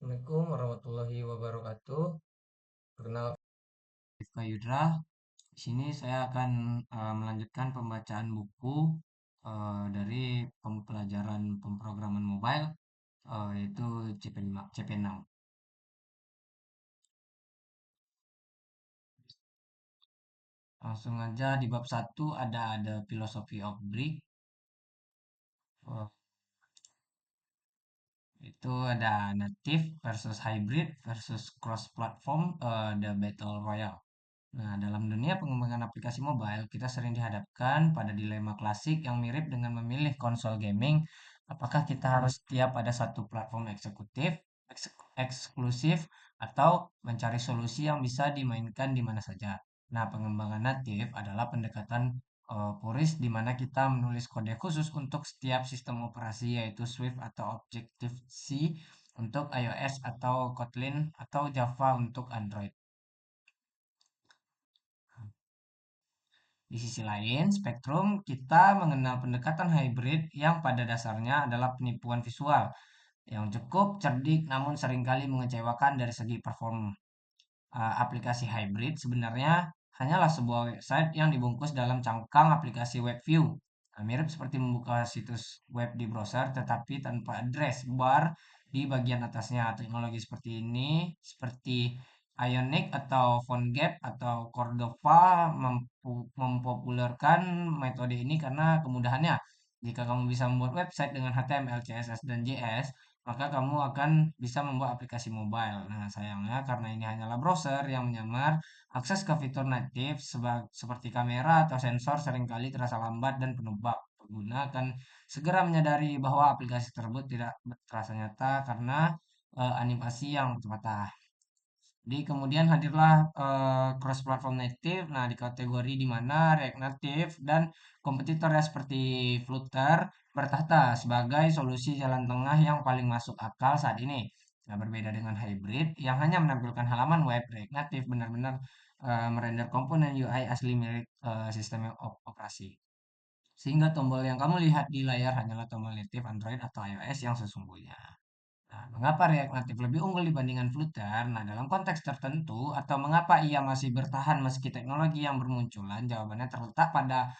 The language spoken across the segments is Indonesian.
Assalamualaikum warahmatullahi wabarakatuh. Perkenalkan, Rifka Yudra. Di sini saya akan melanjutkan pembacaan buku dari pembelajaran pemrograman mobile, yaitu CP5, CP6. Langsung aja di bab satu ada philosophy of brick. Eh, itu ada native versus hybrid versus cross platform, the battle royale. Nah, dalam dunia pengembangan aplikasi mobile, kita sering dihadapkan pada dilema klasik yang mirip dengan memilih konsol gaming. Apakah kita harus setia pada satu platform eksklusif, atau mencari solusi yang bisa dimainkan di mana saja? Nah, pengembangan natif adalah pendekatan puris di mana kita menulis kode khusus untuk setiap sistem operasi, yaitu Swift atau Objective-C untuk iOS, atau Kotlin atau Java untuk Android. Di sisi lain, spektrum, kita mengenal pendekatan hybrid yang pada dasarnya adalah penipuan visual yang cukup cerdik namun seringkali mengecewakan dari segi performa. Aplikasi hybrid sebenarnya hanyalah sebuah website yang dibungkus dalam cangkang aplikasi web view. Nah, mirip seperti membuka situs web di browser tetapi tanpa address bar di bagian atasnya. Teknologi seperti ini, seperti Ionic atau PhoneGap atau Cordova mempopulerkan metode ini karena kemudahannya. Jika kamu bisa membuat website dengan HTML, CSS, dan JS, maka kamu akan bisa membuat aplikasi mobile. Nah, sayangnya karena ini hanyalah browser yang menyamar, akses ke fitur native seperti kamera atau sensor seringkali terasa lambat dan penuh bug. Pengguna akan segera menyadari bahwa aplikasi tersebut tidak terasa nyata karena animasi yang terbatas. Di kemudian hadirlah cross platform native. Nah, di kategori di mana React Native dan kompetitornya seperti Flutter bertahta sebagai solusi jalan tengah yang paling masuk akal saat ini. Nah, berbeda dengan hybrid yang hanya menampilkan halaman web, React Native benar-benar merender komponen UI asli milik sistem operasi. Sehingga tombol yang kamu lihat di layar hanyalah tombol native Android atau iOS yang sesungguhnya. Nah, mengapa React Native lebih unggul dibandingkan Flutter? Nah, dalam konteks tertentu, atau mengapa ia masih bertahan meski teknologi yang bermunculan? Jawabannya terletak pada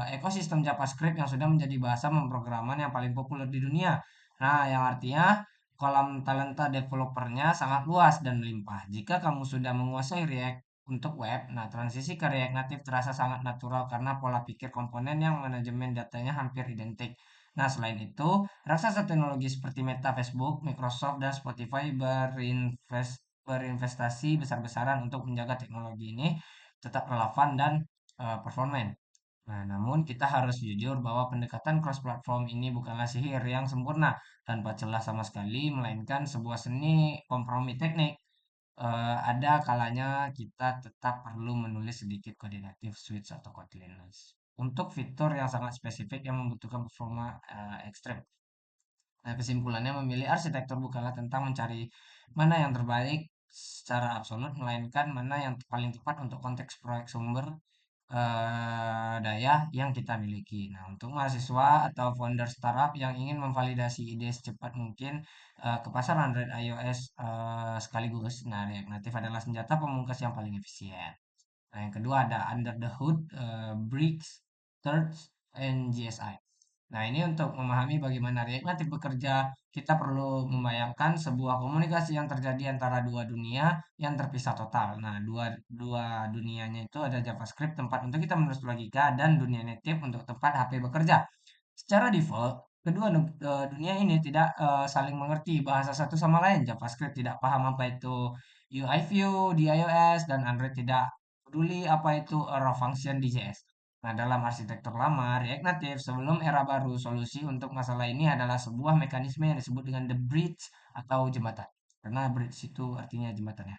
ekosistem JavaScript yang sudah menjadi bahasa pemrograman yang paling populer di dunia. Nah, yang artinya kolam talenta developernya sangat luas dan melimpah. Jika kamu sudah menguasai React untuk web, nah transisi ke React Native terasa sangat natural karena pola pikir komponen yang manajemen datanya hampir identik. Nah, selain itu, raksasa teknologi seperti Meta, Facebook, Microsoft, dan Spotify berinvestasi besar-besaran untuk menjaga teknologi ini tetap relevan dan performan. Nah, namun kita harus jujur bahwa pendekatan cross-platform ini bukanlah sihir yang sempurna tanpa celah sama sekali, melainkan sebuah seni kompromi teknik. Ada kalanya kita tetap perlu menulis sedikit kode native Switch atau Kotlin untuk fitur yang sangat spesifik yang membutuhkan performa ekstrem. Nah, kesimpulannya memilih arsitektur bukanlah tentang mencari mana yang terbaik secara absolut, melainkan mana yang paling tepat untuk konteks proyek sumber daya yang kita miliki. Nah, untuk mahasiswa atau founder startup yang ingin memvalidasi ide secepat mungkin ke pasar Android iOS sekaligus, nah React Native adalah senjata pemungkas yang paling efisien. Nah, yang kedua ada Under the Hood, Bricks, Thirds, and GSI. Nah, ini untuk memahami bagaimana React Native bekerja, kita perlu membayangkan sebuah komunikasi yang terjadi antara dua dunia yang terpisah total. Nah, dua dunianya itu ada JavaScript tempat untuk kita menulis logika dan dunia native untuk tempat HP bekerja. Secara default, kedua dunia ini tidak saling mengerti bahasa satu sama lain. JavaScript tidak paham apa itu UI view di iOS dan Android tidak peduli apa itu raw function di JS. Nah, dalam arsitektur lama, React Native sebelum era baru, solusi untuk masalah ini adalah sebuah mekanisme yang disebut dengan the bridge atau jembatan. Karena bridge itu artinya jembatan ya.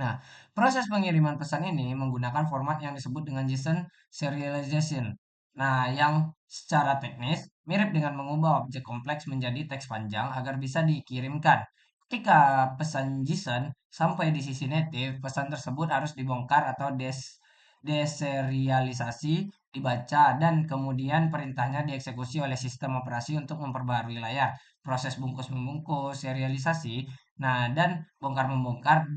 Nah, proses pengiriman pesan ini menggunakan format yang disebut dengan JSON serialization. Nah, yang secara teknis mirip dengan mengubah objek kompleks menjadi teks panjang agar bisa dikirimkan. Ketika pesan JSON sampai di sisi native, pesan tersebut harus dibongkar atau deserialisasi, dibaca, dan kemudian perintahnya dieksekusi oleh sistem operasi untuk memperbarui layar. Proses bungkus-membungkus serialisasi Nah, dan bongkar-membongkar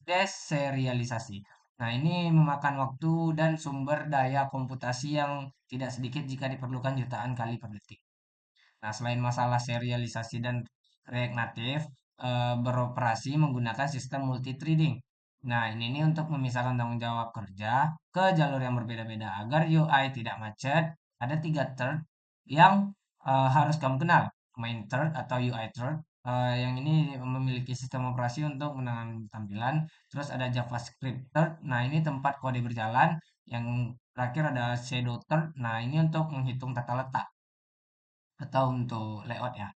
deserialisasi. Nah, ini memakan waktu dan sumber daya komputasi yang tidak sedikit jika diperlukan jutaan kali per detik. Nah, selain masalah serialisasi dan React Native beroperasi menggunakan sistem multi-threading. Nah, ini nih untuk memisahkan tanggung jawab kerja ke jalur yang berbeda-beda agar UI tidak macet. Ada tiga thread yang harus kamu kenal. Main thread atau UI thread yang ini memiliki sistem operasi untuk menangani tampilan. Terus ada JavaScript thread. Nah, ini tempat kode berjalan. Yang terakhir ada shadow thread. Nah, ini untuk menghitung tata letak atau untuk layout ya.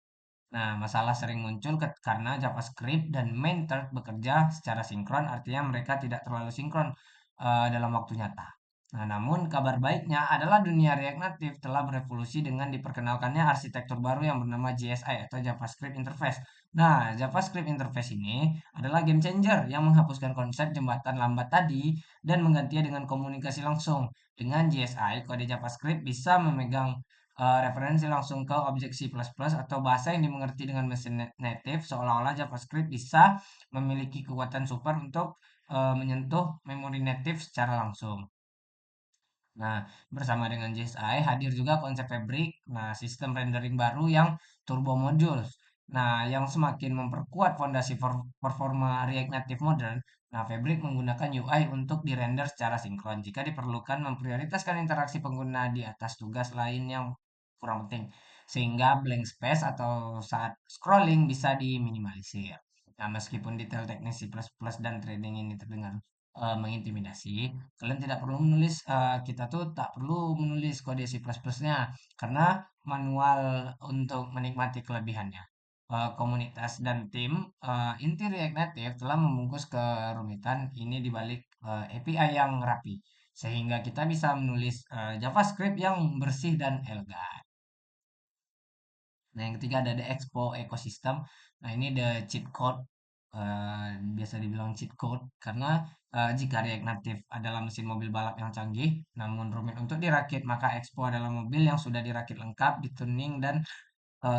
Nah, masalah sering muncul karena JavaScript dan main thread bekerja secara sinkron, artinya mereka tidak terlalu sinkron dalam waktu nyata. Nah, namun kabar baiknya adalah dunia React Native telah berevolusi dengan diperkenalkannya arsitektur baru yang bernama JSI atau JavaScript Interface. Nah, JavaScript Interface ini adalah game changer yang menghapuskan konsep jembatan lambat tadi dan menggantinya dengan komunikasi langsung. Dengan JSI, kode JavaScript bisa memegang referensi langsung ke objek C++ atau bahasa yang dimengerti dengan mesin native, seolah-olah JavaScript bisa memiliki kekuatan super untuk menyentuh memori native secara langsung. Nah, bersama dengan JSI hadir juga konsep Fabric, nah sistem rendering baru yang turbo modules. Nah, yang semakin memperkuat fondasi performa React Native modern. Nah, Fabric menggunakan UI untuk dirender secara sinkron jika diperlukan memprioritaskan interaksi pengguna di atas tugas lain yang kurang penting, sehingga blank space atau saat scrolling bisa diminimalisir. Nah, meskipun detail teknis C++ dan trading ini terdengar mengintimidasi, kalian tidak perlu menulis kita tuh tak perlu menulis kode C++-nya karena manual untuk menikmati kelebihannya. Komunitas dan tim inti React Native telah membungkus kerumitan ini di balik API yang rapi sehingga kita bisa menulis JavaScript yang bersih dan elegan. Nah, yang ketiga ada The Expo Ecosystem. Nah, ini the cheat code. Biasa dibilang cheat code karena jika React Native adalah mesin mobil balap yang canggih, namun rumit untuk dirakit, maka Expo adalah mobil yang sudah dirakit lengkap, dituning dan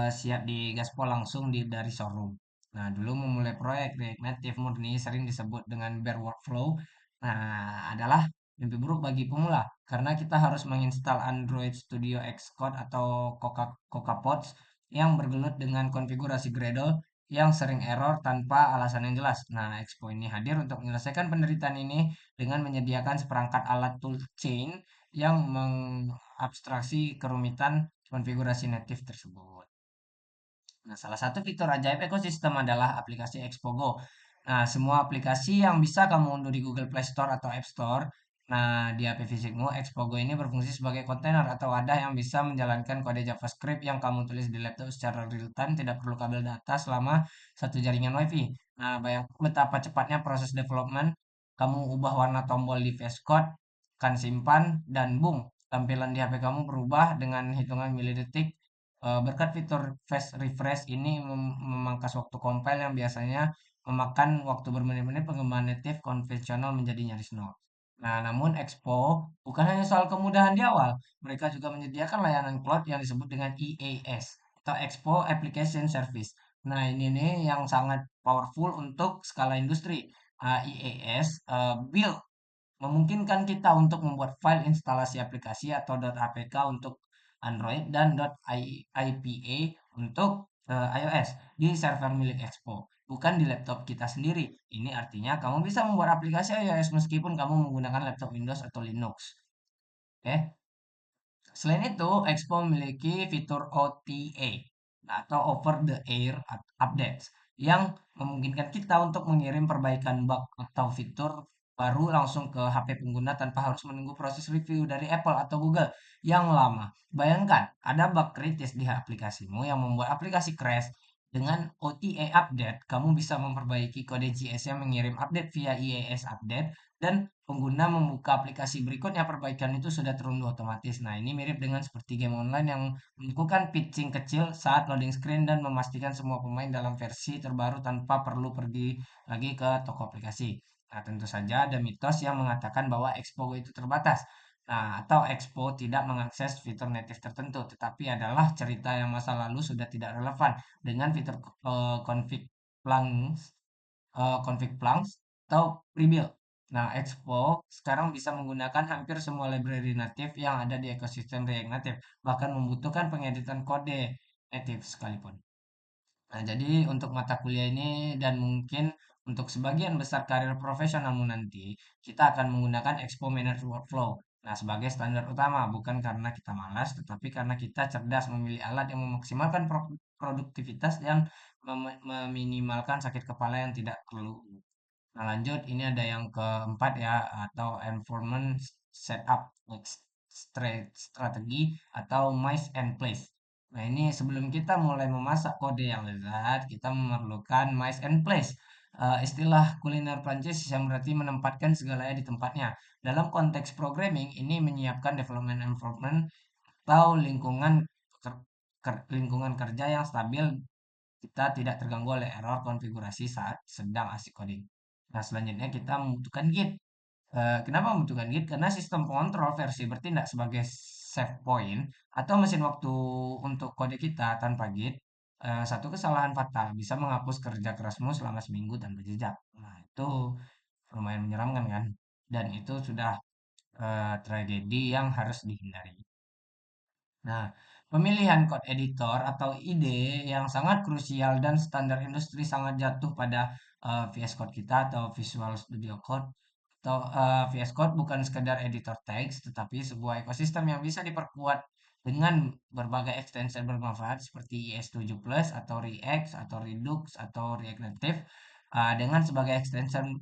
siap digaspol langsung dari showroom. Nah, dulu memulai proyek React Native murni sering disebut dengan bare workflow. Nah, adalah mimpi buruk bagi pemula karena kita harus menginstal Android Studio Xcode atau CocoaPods yang bergelut dengan konfigurasi Gradle yang sering error tanpa alasan yang jelas. Nah, Expo ini hadir untuk menyelesaikan penderitaan ini dengan menyediakan seperangkat alat toolchain yang mengabstraksi kerumitan konfigurasi native tersebut. Nah, salah satu fitur ajaib ekosistem adalah aplikasi Expogo. Nah, semua aplikasi yang bisa kamu unduh di Google Play Store atau App Store. Nah, di HP fisikmu, Expogo ini berfungsi sebagai kontainer atau wadah yang bisa menjalankan kode JavaScript yang kamu tulis di laptop secara real time, tidak perlu kabel data selama satu jaringan WiFi. Nah, bayangkan betapa cepatnya proses development. Kamu ubah warna tombol di VS Code, kan simpan, dan boom, tampilan di HP kamu berubah dengan hitungan milidetik. Berkat fitur fast refresh ini memangkas waktu compile yang biasanya memakan waktu bermenit-menit, pengembangan native konvensional menjadi nyaris nol. Nah, namun Expo bukan hanya soal kemudahan di awal, mereka juga menyediakan layanan cloud yang disebut dengan EAS atau Expo Application Service. Nah, ini nih yang sangat powerful untuk skala industri. EAS build memungkinkan kita untuk membuat file instalasi aplikasi atau .apk untuk Android dan .ipa untuk iOS di server milik Expo, bukan di laptop kita sendiri. Ini artinya kamu bisa membuat aplikasi iOS meskipun kamu menggunakan laptop Windows atau Linux. Oke. Selain itu, Expo memiliki fitur OTA atau Over the Air Updates yang memungkinkan kita untuk mengirim perbaikan bug atau fitur baru langsung ke HP pengguna tanpa harus menunggu proses review dari Apple atau Google yang lama. Bayangkan, ada bug kritis di aplikasimu yang membuat aplikasi crash. Dengan OTA update, kamu bisa memperbaiki kode JS yang mengirim update via IIS update dan pengguna membuka aplikasi berikutnya perbaikan itu sudah terunduh otomatis. Nah, ini mirip dengan seperti game online yang melakukan pitching kecil saat loading screen dan memastikan semua pemain dalam versi terbaru tanpa perlu pergi lagi ke toko aplikasi. Nah, tentu saja ada mitos yang mengatakan bahwa Expo itu terbatas. Nah, atau Expo tidak mengakses fitur native tertentu, tetapi adalah cerita yang masa lalu sudah tidak relevan dengan fitur config Planks, config Planks, atau prebuild. Nah, Expo sekarang bisa menggunakan hampir semua library native yang ada di ekosistem React Native, bahkan membutuhkan pengeditan kode native sekalipun. Nah, jadi untuk mata kuliah ini dan mungkin untuk sebagian besar karir profesionalmu nanti, kita akan menggunakan Expo Managed Workflow. Nah, sebagai standar utama, bukan karena kita malas, tetapi karena kita cerdas memilih alat yang memaksimalkan produktivitas dan meminimalkan sakit kepala yang tidak perlu. Nah, lanjut, ini ada yang keempat ya, atau environment setup strategi atau mice and place. Nah, ini sebelum kita mulai memasak kode yang lezat, kita memerlukan mice and place. Istilah kuliner Prancis yang berarti menempatkan segalanya di tempatnya. Dalam konteks programming, ini menyiapkan development environment atau lingkungan kerja yang stabil, kita tidak terganggu oleh error konfigurasi saat sedang asik coding. Nah, selanjutnya kita membutuhkan Git. Kenapa membutuhkan Git? Karena sistem pengontrol versi bertindak sebagai save point atau mesin waktu untuk kode kita tanpa Git. Satu kesalahan fatal bisa menghapus kerja kerasmu selama seminggu tanpa jejak. Nah, itu lumayan menyeramkan kan? Dan itu sudah tragedi yang harus dihindari. Nah, pemilihan code editor atau ide yang sangat krusial dan standar industri sangat jatuh pada VS Code kita atau Visual Studio Code atau VS Code bukan sekedar editor teks tetapi sebuah ekosistem yang bisa diperkuat dengan berbagai extension bermanfaat seperti IS7 Plus atau React atau Redux atau React Native dengan sebagai extension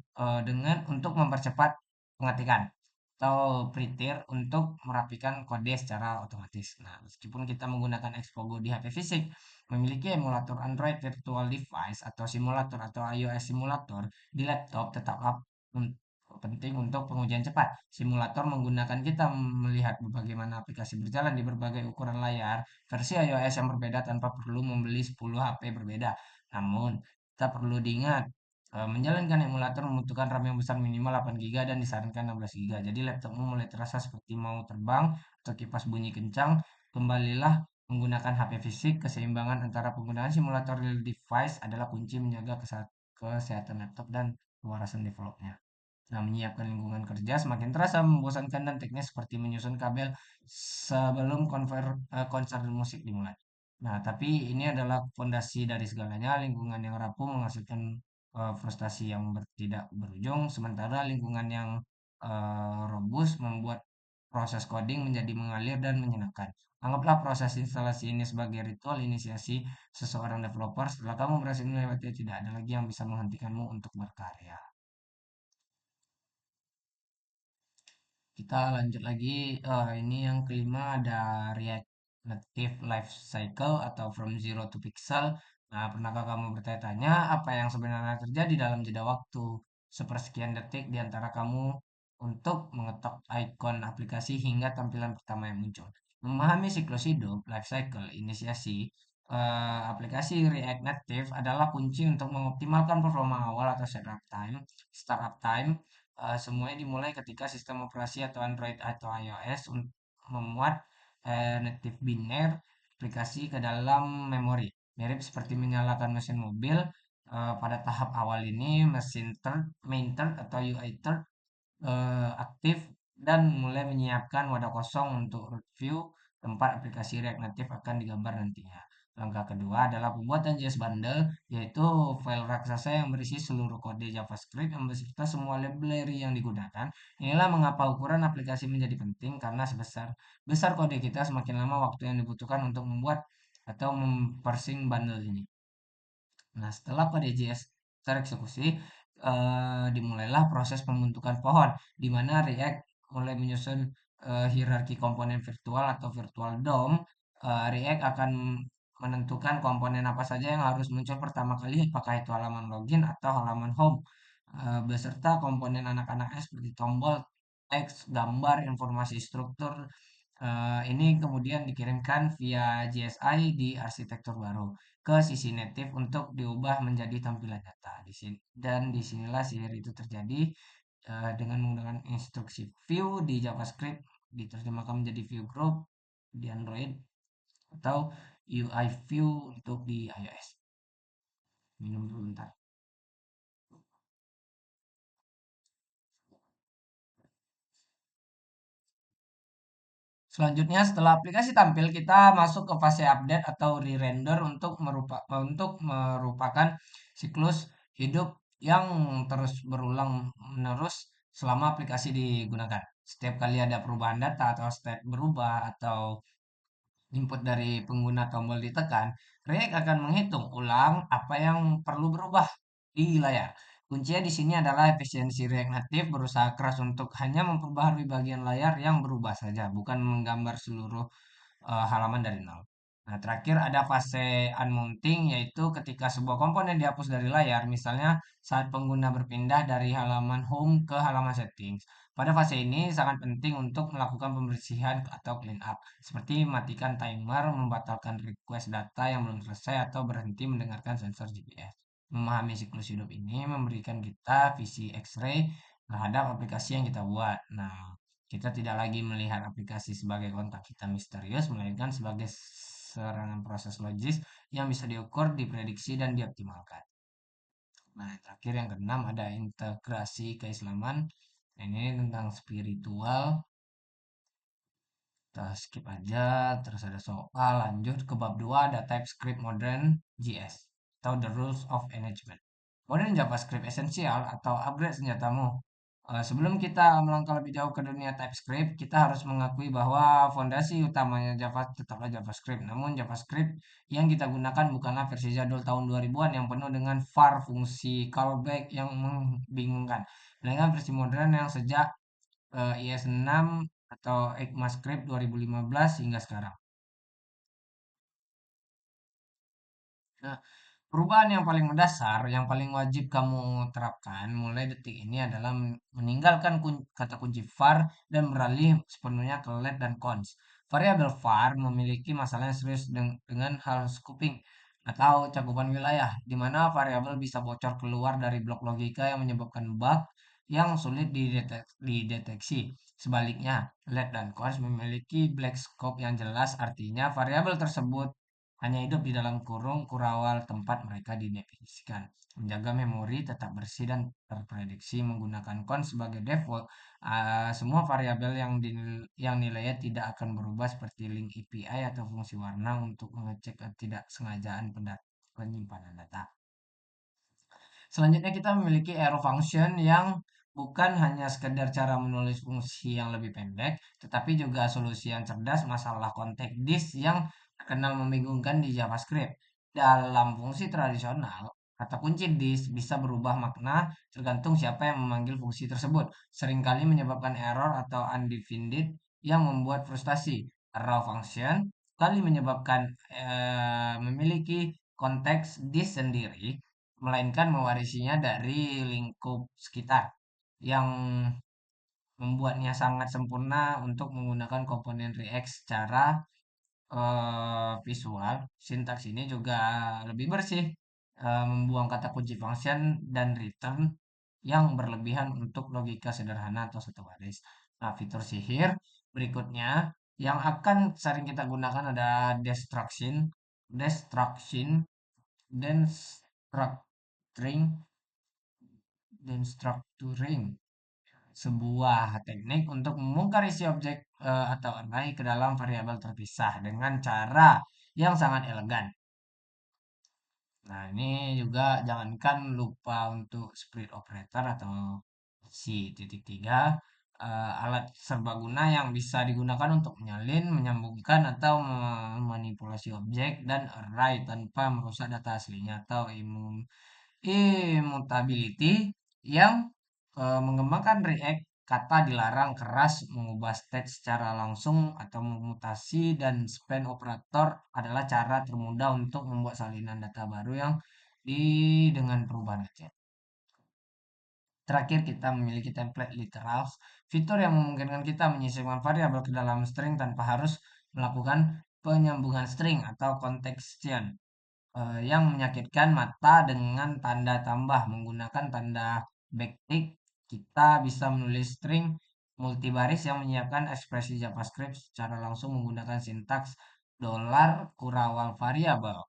dengan untuk mempercepat pengetikan atau Prettier untuk merapikan kode secara otomatis. Nah, meskipun kita menggunakan Xpogo di HP fisik, memiliki emulator Android Virtual Device atau simulator atau iOS simulator di laptop tetaplah penting untuk pengujian cepat. Simulator menggunakan kita melihat bagaimana aplikasi berjalan di berbagai ukuran layar, versi iOS yang berbeda tanpa perlu membeli 10 HP berbeda. Namun, kita perlu diingat menjalankan emulator membutuhkan RAM yang besar minimal 8 GB dan disarankan 16 GB. Jadi laptopmu mulai terasa seperti mau terbang atau kipas bunyi kencang. Kembalilah menggunakan HP fisik. Keseimbangan antara penggunaan simulator real device adalah kunci menjaga kesehatan laptop dan kewarasan developnya. Nah, menyiapkan lingkungan kerja semakin terasa membosankan dan teknis seperti menyusun kabel sebelum konser musik dimulai. Nah, tapi ini adalah fondasi dari segalanya. Lingkungan yang rapuh menghasilkan frustasi yang tidak berujung, sementara lingkungan yang robust membuat proses coding menjadi mengalir dan menyenangkan. Anggaplah proses instalasi ini sebagai ritual inisiasi seseorang developer. Setelah kamu berhasil melewati, tidak ada lagi yang bisa menghentikanmu untuk berkarya. Kita lanjut lagi. Ini yang kelima ada React Native Life Cycle atau From Zero to Pixel. Nah, pernahkah kamu bertanya-tanya apa yang sebenarnya terjadi dalam jeda waktu sepersekian detik di antara kamu untuk mengetok ikon aplikasi hingga tampilan pertama yang muncul? Memahami siklus hidup, life cycle, inisiasi, aplikasi React Native adalah kunci untuk mengoptimalkan performa awal atau startup time. Semuanya dimulai ketika sistem operasi atau Android atau iOS memuat native biner aplikasi ke dalam memori. Mirip seperti menyalakan mesin mobil, pada tahap awal ini mesin main third atau UI third aktif dan mulai menyiapkan wadah kosong untuk root view tempat aplikasi React Native akan digambar nantinya. Langkah kedua adalah pembuatan JS Bundle, yaitu file raksasa yang berisi seluruh kode JavaScript yang beserta semua library yang digunakan. Inilah mengapa ukuran aplikasi menjadi penting, karena sebesar besar kode kita semakin lama waktu yang dibutuhkan untuk membuat atau mempersing bundle ini. Nah, setelah kode JS tereksekusi, dimulailah proses pembentukan pohon, di mana React mulai menyusun hierarki komponen virtual atau virtual DOM. React akan menentukan komponen apa saja yang harus muncul pertama kali, apakah itu halaman login atau halaman home, beserta komponen anak-anaknya seperti tombol, teks, gambar, informasi struktur. Ini kemudian dikirimkan via JSI di arsitektur baru ke sisi native untuk diubah menjadi tampilan nyata. Di sini dan disinilah sihir itu terjadi dengan menggunakan instruksi view di JavaScript diterjemahkan menjadi view group di Android atau UI view untuk di iOS. Minum dulu bentar. Selanjutnya setelah aplikasi tampil, kita masuk ke fase update atau re-render untuk merupakan siklus hidup yang terus berulang menerus selama aplikasi digunakan. Setiap kali ada perubahan data atau state berubah atau input dari pengguna tombol ditekan, React akan menghitung ulang apa yang perlu berubah di layar. Kuncinya di sini adalah efisiensi React Native berusaha keras untuk hanya memperbaharui bagian layar yang berubah saja, bukan menggambar seluruh halaman dari nol. Nah, terakhir ada fase unmounting, yaitu ketika sebuah komponen dihapus dari layar, misalnya saat pengguna berpindah dari halaman home ke halaman settings. Pada fase ini sangat penting untuk melakukan pembersihan atau clean up, seperti matikan timer, membatalkan request data yang belum selesai, atau berhenti mendengarkan sensor GPS. Memahami siklus hidup ini memberikan kita visi X-ray terhadap aplikasi yang kita buat. Nah, kita tidak lagi melihat aplikasi sebagai kontak kita misterius, melainkan sebagai serangan proses logis yang bisa diukur, diprediksi, dan dioptimalkan. Nah, terakhir yang keenam ada integrasi keislaman. Nah, ini tentang spiritual. Kita skip aja. Terus ada soal lanjut ke bab 2 ada TypeScript Modern JS atau The Rules of Engagement. Modern JavaScript esensial atau upgrade senjatamu. Sebelum kita melangkah lebih jauh ke dunia TypeScript, kita harus mengakui bahwa fondasi utamanya Java tetaplah JavaScript. Namun JavaScript yang kita gunakan bukanlah versi jadul tahun 2000-an yang penuh dengan var, fungsi callback yang membingungkan. Melainkan versi modern yang sejak IS6 atau ECMAScript 2015 hingga sekarang. Nah, perubahan yang paling mendasar, yang paling wajib kamu terapkan mulai detik ini adalah meninggalkan kata kunci var dan beralih sepenuhnya ke let dan cons. Variabel var memiliki masalah yang serius dengan hal scooping atau cakupan wilayah, di mana variabel bisa bocor keluar dari blok logika yang menyebabkan bug yang sulit dideteksi. Sebaliknya, let dan cons memiliki black scope yang jelas, artinya variabel tersebut hanya hidup di dalam kurung kurawal tempat mereka didefinisikan. Menjaga memori tetap bersih dan terprediksi menggunakan cons sebagai default. Semua variabel yang nilainya tidak akan berubah seperti link API atau fungsi warna untuk mengecek ketidaksengajaan penyimpanan data. Selanjutnya kita memiliki arrow function yang bukan hanya sekedar cara menulis fungsi yang lebih pendek, tetapi juga solusi yang cerdas masalah konteks disk yang terkenal membingungkan di JavaScript. Dalam fungsi tradisional, kata kunci disk bisa berubah makna tergantung siapa yang memanggil fungsi tersebut, seringkali menyebabkan error atau undefined yang membuat frustasi. Arrow function kali menyebabkan memiliki konteks disk sendiri melainkan mewarisinya dari lingkup sekitar yang membuatnya sangat sempurna untuk menggunakan komponen React secara visual. Sintaks ini juga lebih bersih, membuang kata kunci function dan return yang berlebihan untuk logika sederhana atau satu baris. Nah, fitur sihir berikutnya yang akan sering kita gunakan ada destruction, dan structuring, sebuah teknik untuk membongkar isi objek atau array ke dalam variabel terpisah dengan cara yang sangat elegan. Nah, ini juga jangankan lupa untuk split operator atau si titik tiga, alat serbaguna yang bisa digunakan untuk menyalin, menyambungkan, atau memanipulasi objek dan array tanpa merusak data aslinya atau immutability yang mengembangkan React. Kata dilarang keras mengubah state secara langsung atau memutasi, dan span operator adalah cara termudah untuk membuat salinan data baru yang dengan perubahan kecil. Terakhir kita memiliki template literals, fitur yang memungkinkan kita menyisipkan variabel ke dalam string tanpa harus melakukan penyambungan string atau contection yang menyakitkan mata dengan tanda tambah. Menggunakan tanda backtick, kita bisa menulis string multibaris yang menyiapkan ekspresi JavaScript secara langsung menggunakan sintaks $kurawal variabel.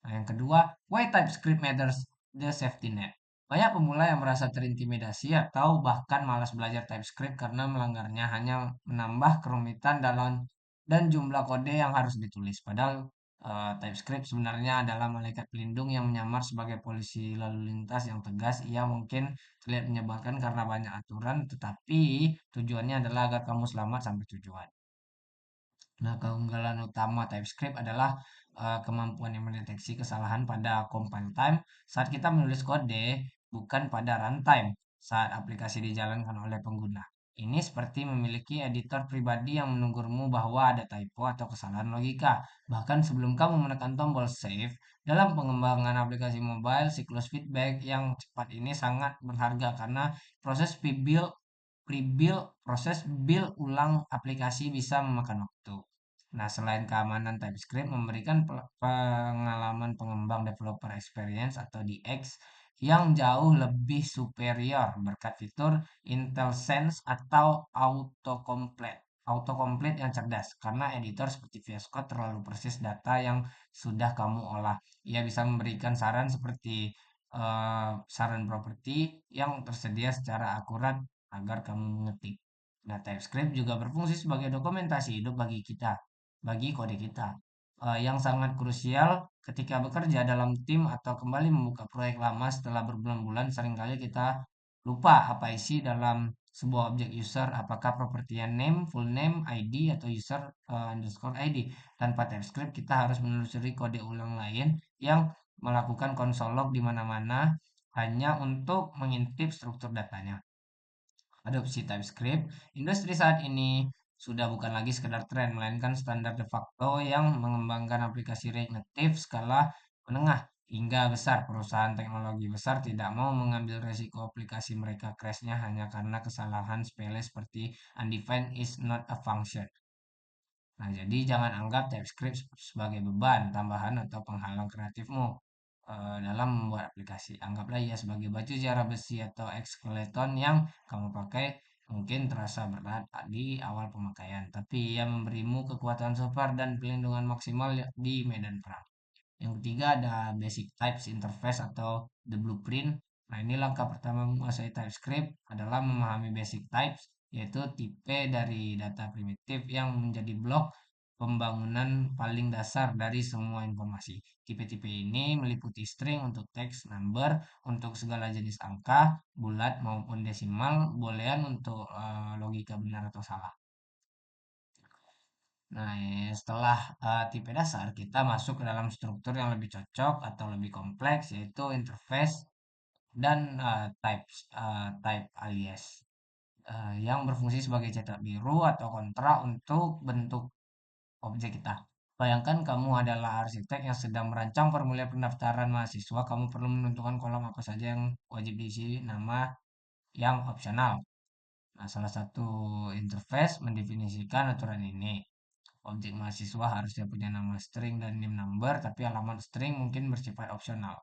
Nah, yang kedua, why TypeScript matters, the safety net. Banyak pemula yang merasa terintimidasi atau bahkan malas belajar TypeScript karena melanggarnya hanya menambah kerumitan dalam dan jumlah kode yang harus ditulis. Padahal TypeScript sebenarnya adalah malaikat pelindung yang menyamar sebagai polisi lalu lintas yang tegas. Ia mungkin terlihat menyebalkan karena banyak aturan, tetapi tujuannya adalah agar kamu selamat sampai tujuan. Nah, keunggulan utama TypeScript adalah kemampuan yang mendeteksi kesalahan pada compile time saat kita menulis kode, bukan pada runtime saat aplikasi dijalankan oleh pengguna. Ini seperti memiliki editor pribadi yang menunggumu bahwa ada typo atau kesalahan logika. Bahkan sebelum kamu menekan tombol save, dalam pengembangan aplikasi mobile, siklus feedback yang cepat ini sangat berharga karena proses proses build ulang aplikasi bisa memakan waktu. Nah, selain keamanan TypeScript memberikan pengalaman pengembang developer experience atau DX yang jauh lebih superior berkat fitur IntelliSense atau autocomplete. Autocomplete yang cerdas karena editor seperti VS Code terlalu persis data yang sudah kamu olah. Ia bisa memberikan saran seperti saran properti yang tersedia secara akurat agar kamu mengetik. Nah, TypeScript juga berfungsi sebagai dokumentasi hidup bagi kita, bagi kode kita, yang sangat krusial ketika bekerja dalam tim atau kembali membuka proyek lama setelah berbulan-bulan. Seringkali kita lupa apa isi dalam sebuah objek user, apakah propertinya name, full name, ID, atau user underscore ID. Tanpa TypeScript, kita harus menelusuri kode ulang lain yang melakukan console log di mana-mana hanya untuk mengintip struktur datanya. Adopsi TypeScript, industri saat ini sudah bukan lagi sekedar tren, melainkan standar de facto yang mengembangkan aplikasi React Native skala menengah hingga besar. Perusahaan teknologi besar tidak mau mengambil resiko aplikasi mereka crashnya hanya karena kesalahan sepele seperti undefined is not a function. Nah, jadi jangan anggap TypeScript sebagai beban tambahan atau penghalang kreatifmu dalam membuat aplikasi. Anggaplah ia sebagai batu ziarah besi atau skeleton yang kamu pakai mungkin terasa berat di awal pemakaian, tapi ia memberimu kekuatan super dan pelindungan maksimal di medan perang. Yang ketiga ada basic types interface atau the blueprint. Nah, ini langkah pertama menguasai TypeScript adalah memahami basic types, yaitu tipe dari data primitif yang menjadi blok pembangunan paling dasar dari semua informasi. Tipe-tipe ini meliputi string untuk teks, number untuk segala jenis angka, bulat maupun desimal, boolean untuk logika benar atau salah. Nah, setelah tipe dasar, kita masuk ke dalam struktur yang lebih cocok atau lebih kompleks, yaitu interface dan type alias yang berfungsi sebagai cetak biru atau kontra untuk bentuk objek kita. Bayangkan kamu adalah arsitek yang sedang merancang formulir pendaftaran mahasiswa. Kamu perlu menentukan kolom apa saja yang wajib diisi nama yang opsional. Nah, salah satu interface mendefinisikan aturan ini. Objek mahasiswa harusnya punya nama string dan name number, tapi alamat string mungkin bersifat opsional.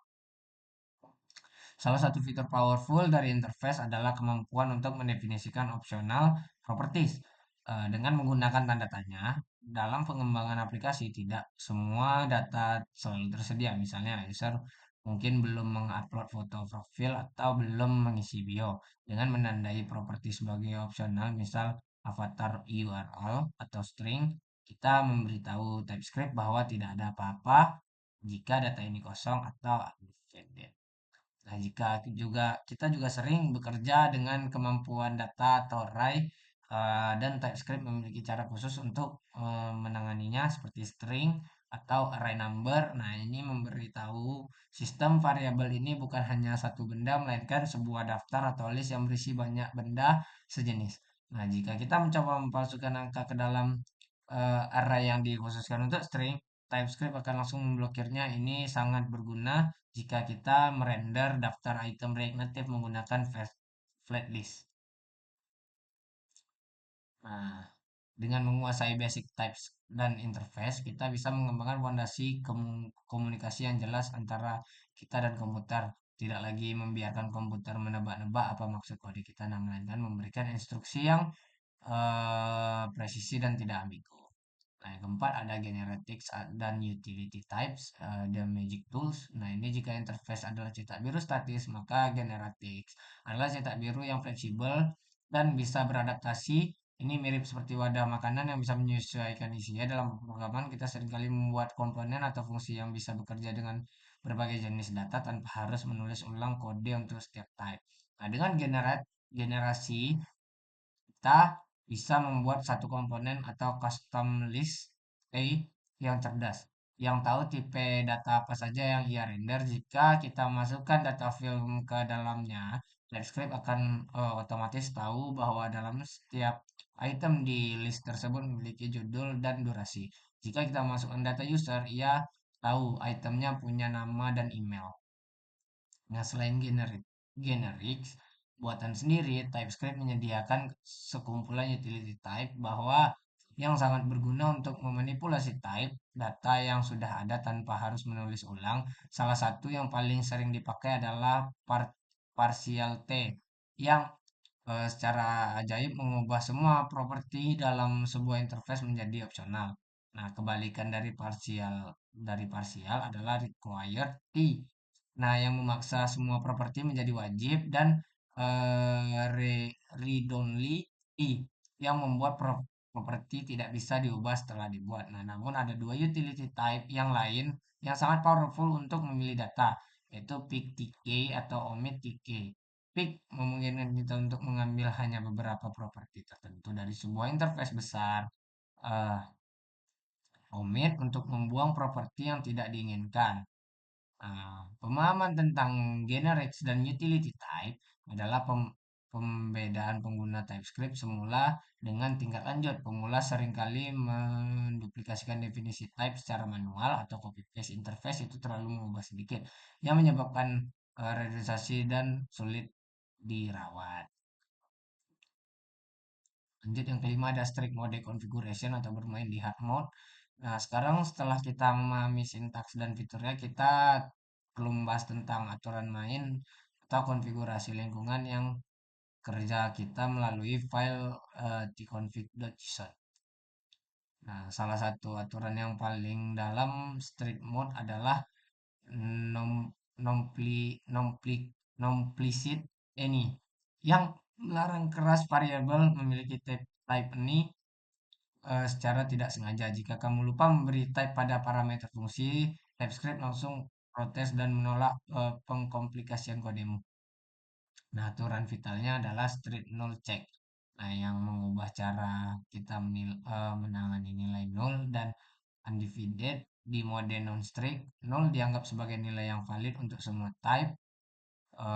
Salah satu fitur powerful dari interface adalah kemampuan untuk mendefinisikan optional properties. Dengan menggunakan tanda tanya, dalam pengembangan aplikasi tidak semua data selalu tersedia. Misalnya, user mungkin belum mengupload foto profil atau belum mengisi bio. Dengan menandai properti sebagai opsional, misal avatar URL atau string, kita memberitahu TypeScript bahwa tidak ada apa-apa jika data ini kosong atau undefined. Nah, jika kita juga sering bekerja dengan kemampuan data atau array dan TypeScript memiliki cara khusus untuk menanganinya seperti string atau array number. Nah, ini memberitahu sistem variabel ini bukan hanya satu benda melainkan sebuah daftar atau list yang berisi banyak benda sejenis. Nah, jika kita mencoba memasukkan angka ke dalam array yang dikhususkan untuk string, TypeScript akan langsung memblokirnya. Ini sangat berguna jika kita merender daftar item React Native menggunakan flat list. Nah, dengan menguasai basic types dan interface, kita bisa mengembangkan fondasi komunikasi yang jelas antara kita dan komputer. Tidak lagi membiarkan komputer menebak-nebak apa maksud kode kita, melainkan memberikan instruksi yang presisi dan tidak ambigu. Nah, yang keempat ada generics dan utility types, dan magic tools. Nah, ini jika interface adalah cetak biru statis, maka generics adalah cetak biru yang fleksibel dan bisa beradaptasi. Ini mirip seperti wadah makanan yang bisa menyesuaikan isinya. Dalam pemrograman, kita seringkali membuat komponen atau fungsi yang bisa bekerja dengan berbagai jenis data tanpa harus menulis ulang kode untuk setiap type. Nah, dengan generasi kita bisa membuat satu komponen atau custom list array yang cerdas, yang tahu tipe data apa saja yang ia render. Jika kita masukkan data film ke dalamnya, TypeScript akan otomatis tahu bahwa dalam setiap item di list tersebut memiliki judul dan durasi. Jika kita masukkan data user, ia tahu itemnya punya nama dan email. Nah, selain generics, buatan sendiri, TypeScript menyediakan sekumpulan utility type bahwa yang sangat berguna untuk memanipulasi type data yang sudah ada tanpa harus menulis ulang. Salah satu yang paling sering dipakai adalah partial T yang secara ajaib mengubah semua properti dalam sebuah interface menjadi opsional. Nah, kebalikan dari parsial adalah required T. Nah, yang memaksa semua properti menjadi wajib dan read only T yang membuat properti tidak bisa diubah setelah dibuat. Nah, namun ada dua utility type yang lain yang sangat powerful untuk memilih data, yaitu pick TK atau omit TK. Pick memungkinkan kita untuk mengambil hanya beberapa properti tertentu dari sebuah interface besar. Eh, Omit untuk membuang properti yang tidak diinginkan. Pemahaman tentang generics dan utility type adalah pembedaan pengguna TypeScript semula dengan tingkat lanjut. Pemula seringkali menduplikasikan definisi type secara manual atau copy paste interface itu terlalu mengubah sedikit yang menyebabkan realisasi dan sulit dirawat. Lanjut yang kelima ada strict mode configuration atau bermain di hard mode. Nah, sekarang setelah kita memahami sintaks dan fiturnya, kita perlu membahas tentang aturan main atau konfigurasi lingkungan yang kerja kita melalui file tconfig.json. Nah, salah satu aturan yang paling dalam strict mode adalah non non-implicit any yang melarang keras variabel memiliki type ini secara tidak sengaja. Jika kamu lupa memberi type pada parameter fungsi, TypeScript langsung protes dan menolak pengkomplikasian kodemu. Nah, aturan vitalnya adalah strict null check. Nah, yang mengubah cara kita menangani nilai null dan undivided di mode non-strict. Null dianggap sebagai nilai yang valid untuk semua type.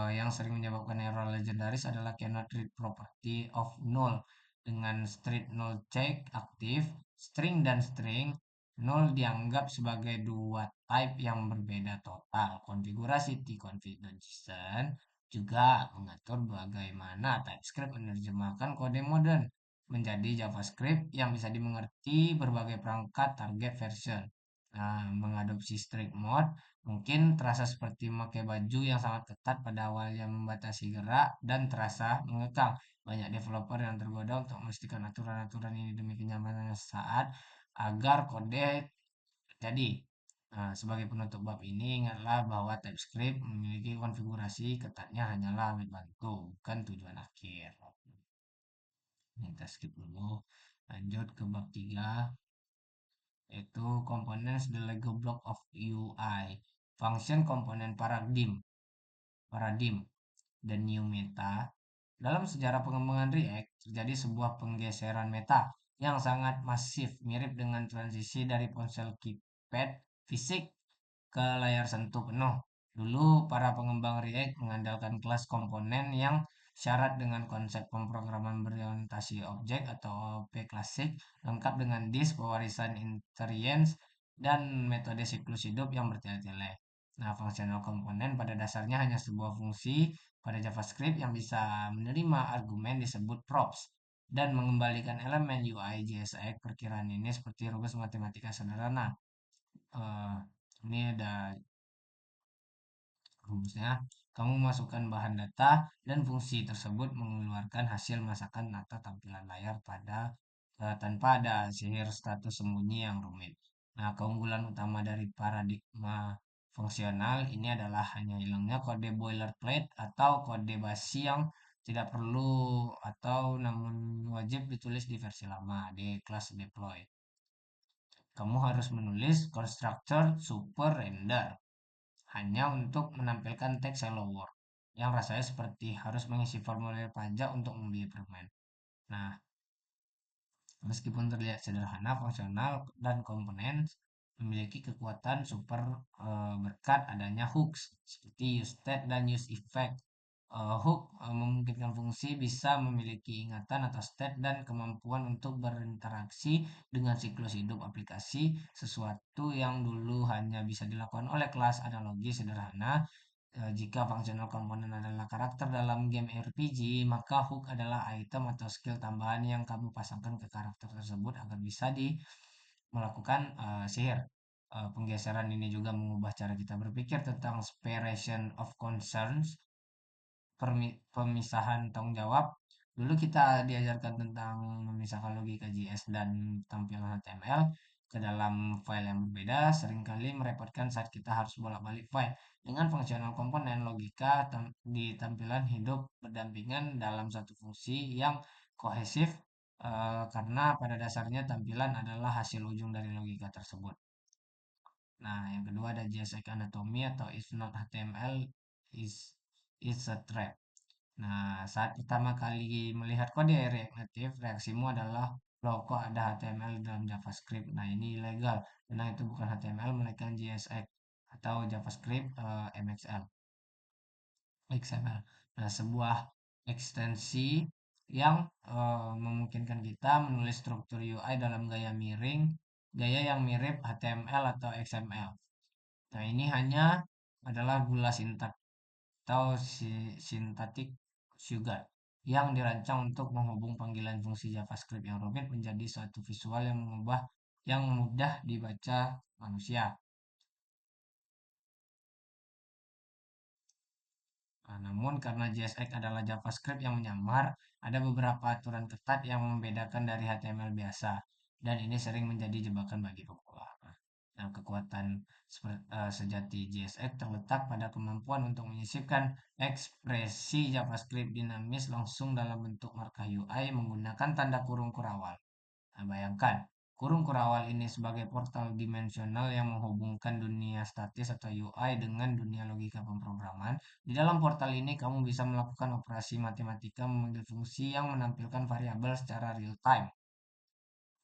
Yang sering menyebabkan error legendaris adalah cannot read property of null. Dengan strict null check aktif, string dan string, null dianggap sebagai dua type yang berbeda total. Konfigurasi tconfig.json juga mengatur bagaimana TypeScript menerjemahkan kode modern menjadi JavaScript yang bisa dimengerti berbagai perangkat target version. Nah, mengadopsi strict mode mungkin terasa seperti memakai baju yang sangat ketat pada awalnya membatasi gerak dan terasa mengekang. Banyak developer yang tergoda untuk memastikan aturan-aturan ini demi kenyamanan saat agar kode jadi. Nah, sebagai penutup bab ini, ingatlah bahwa TypeScript memiliki konfigurasi ketatnya hanyalah alat bantu, bukan tujuan akhir. Ini kita skip dulu. Lanjut ke bab 3, yaitu Components the Lego Block of UI. Function Component Paradigm dan New Meta. Dalam sejarah pengembangan React, terjadi sebuah penggeseran meta yang sangat masif, mirip dengan transisi dari ponsel keypad fisik ke layar sentuh penuh. Dulu, para pengembang React mengandalkan kelas komponen yang syarat dengan konsep pemrograman berorientasi objek atau OOP klasik, lengkap dengan disk, pewarisan invariance, dan metode siklus hidup yang bertele-tele. Nah, fungsional komponen pada dasarnya hanya sebuah fungsi pada JavaScript yang bisa menerima argumen disebut props dan mengembalikan elemen UI JSX. Perkiraan ini seperti rumus matematika sederhana. Eh, ini ada rumusnya. Kamu masukkan bahan data dan fungsi tersebut mengeluarkan hasil masakan atau tampilan layar pada tanpa ada sihir status sembunyi yang rumit. Nah, keunggulan utama dari paradigma fungsional ini adalah hanya hilangnya kode boilerplate atau kode basi yang tidak perlu atau namun wajib ditulis di versi lama di kelas deploy. Kamu harus menulis constructor super render hanya untuk menampilkan teks hello world yang rasanya seperti harus mengisi formulir pajak untuk membeli permen. Nah, meskipun terlihat sederhana, fungsional dan komponen memiliki kekuatan super berkat adanya hooks seperti useState dan useEffect. Hook memungkinkan fungsi bisa memiliki ingatan atau state dan kemampuan untuk berinteraksi dengan siklus hidup aplikasi, sesuatu yang dulu hanya bisa dilakukan oleh kelas analogi sederhana. Jika fungsional komponen adalah karakter dalam game RPG, maka hook adalah item atau skill tambahan yang kamu pasangkan ke karakter tersebut agar bisa melakukan sihir. Penggeseran ini juga mengubah cara kita berpikir tentang separation of concerns, pemisahan tanggung jawab. Dulu kita diajarkan tentang memisahkan logika JS dan tampilan HTML ke dalam file yang berbeda, seringkali merepotkan saat kita harus bolak-balik file. Dengan fungsional komponen logika di tampilan hidup berdampingan dalam satu fungsi yang kohesif, karena pada dasarnya tampilan adalah hasil ujung dari logika tersebut. Nah, yang kedua ada JSX Anatomy atau if not HTML is a trap. Nah, saat pertama kali melihat kode React Native, reaksimu adalah, loh kok ada HTML dalam JavaScript? Nah, ini ilegal. Karena itu bukan HTML, melainkan JSX atau JavaScript MXL, XML. Nah, sebuah ekstensi yang memungkinkan kita menulis struktur UI dalam gaya yang mirip HTML atau XML. Nah, ini hanya adalah gula sintak atau synthetic sugar yang dirancang untuk menghubung panggilan fungsi JavaScript yang rumit menjadi suatu visual yang mudah dibaca manusia. Nah, namun karena JSX adalah JavaScript yang menyamar, ada beberapa aturan ketat yang membedakan dari HTML biasa, dan ini sering menjadi jebakan bagi pemula. Nah, kekuatan sejati JSX terletak pada kemampuan untuk menyisipkan ekspresi JavaScript dinamis langsung dalam bentuk markah UI menggunakan tanda kurung kurawal. Nah, bayangkan, kurung kurawal ini sebagai portal dimensional yang menghubungkan dunia statis atau UI dengan dunia logika pemrograman. Di dalam portal ini, kamu bisa melakukan operasi matematika memanggil fungsi yang menampilkan variabel secara real time.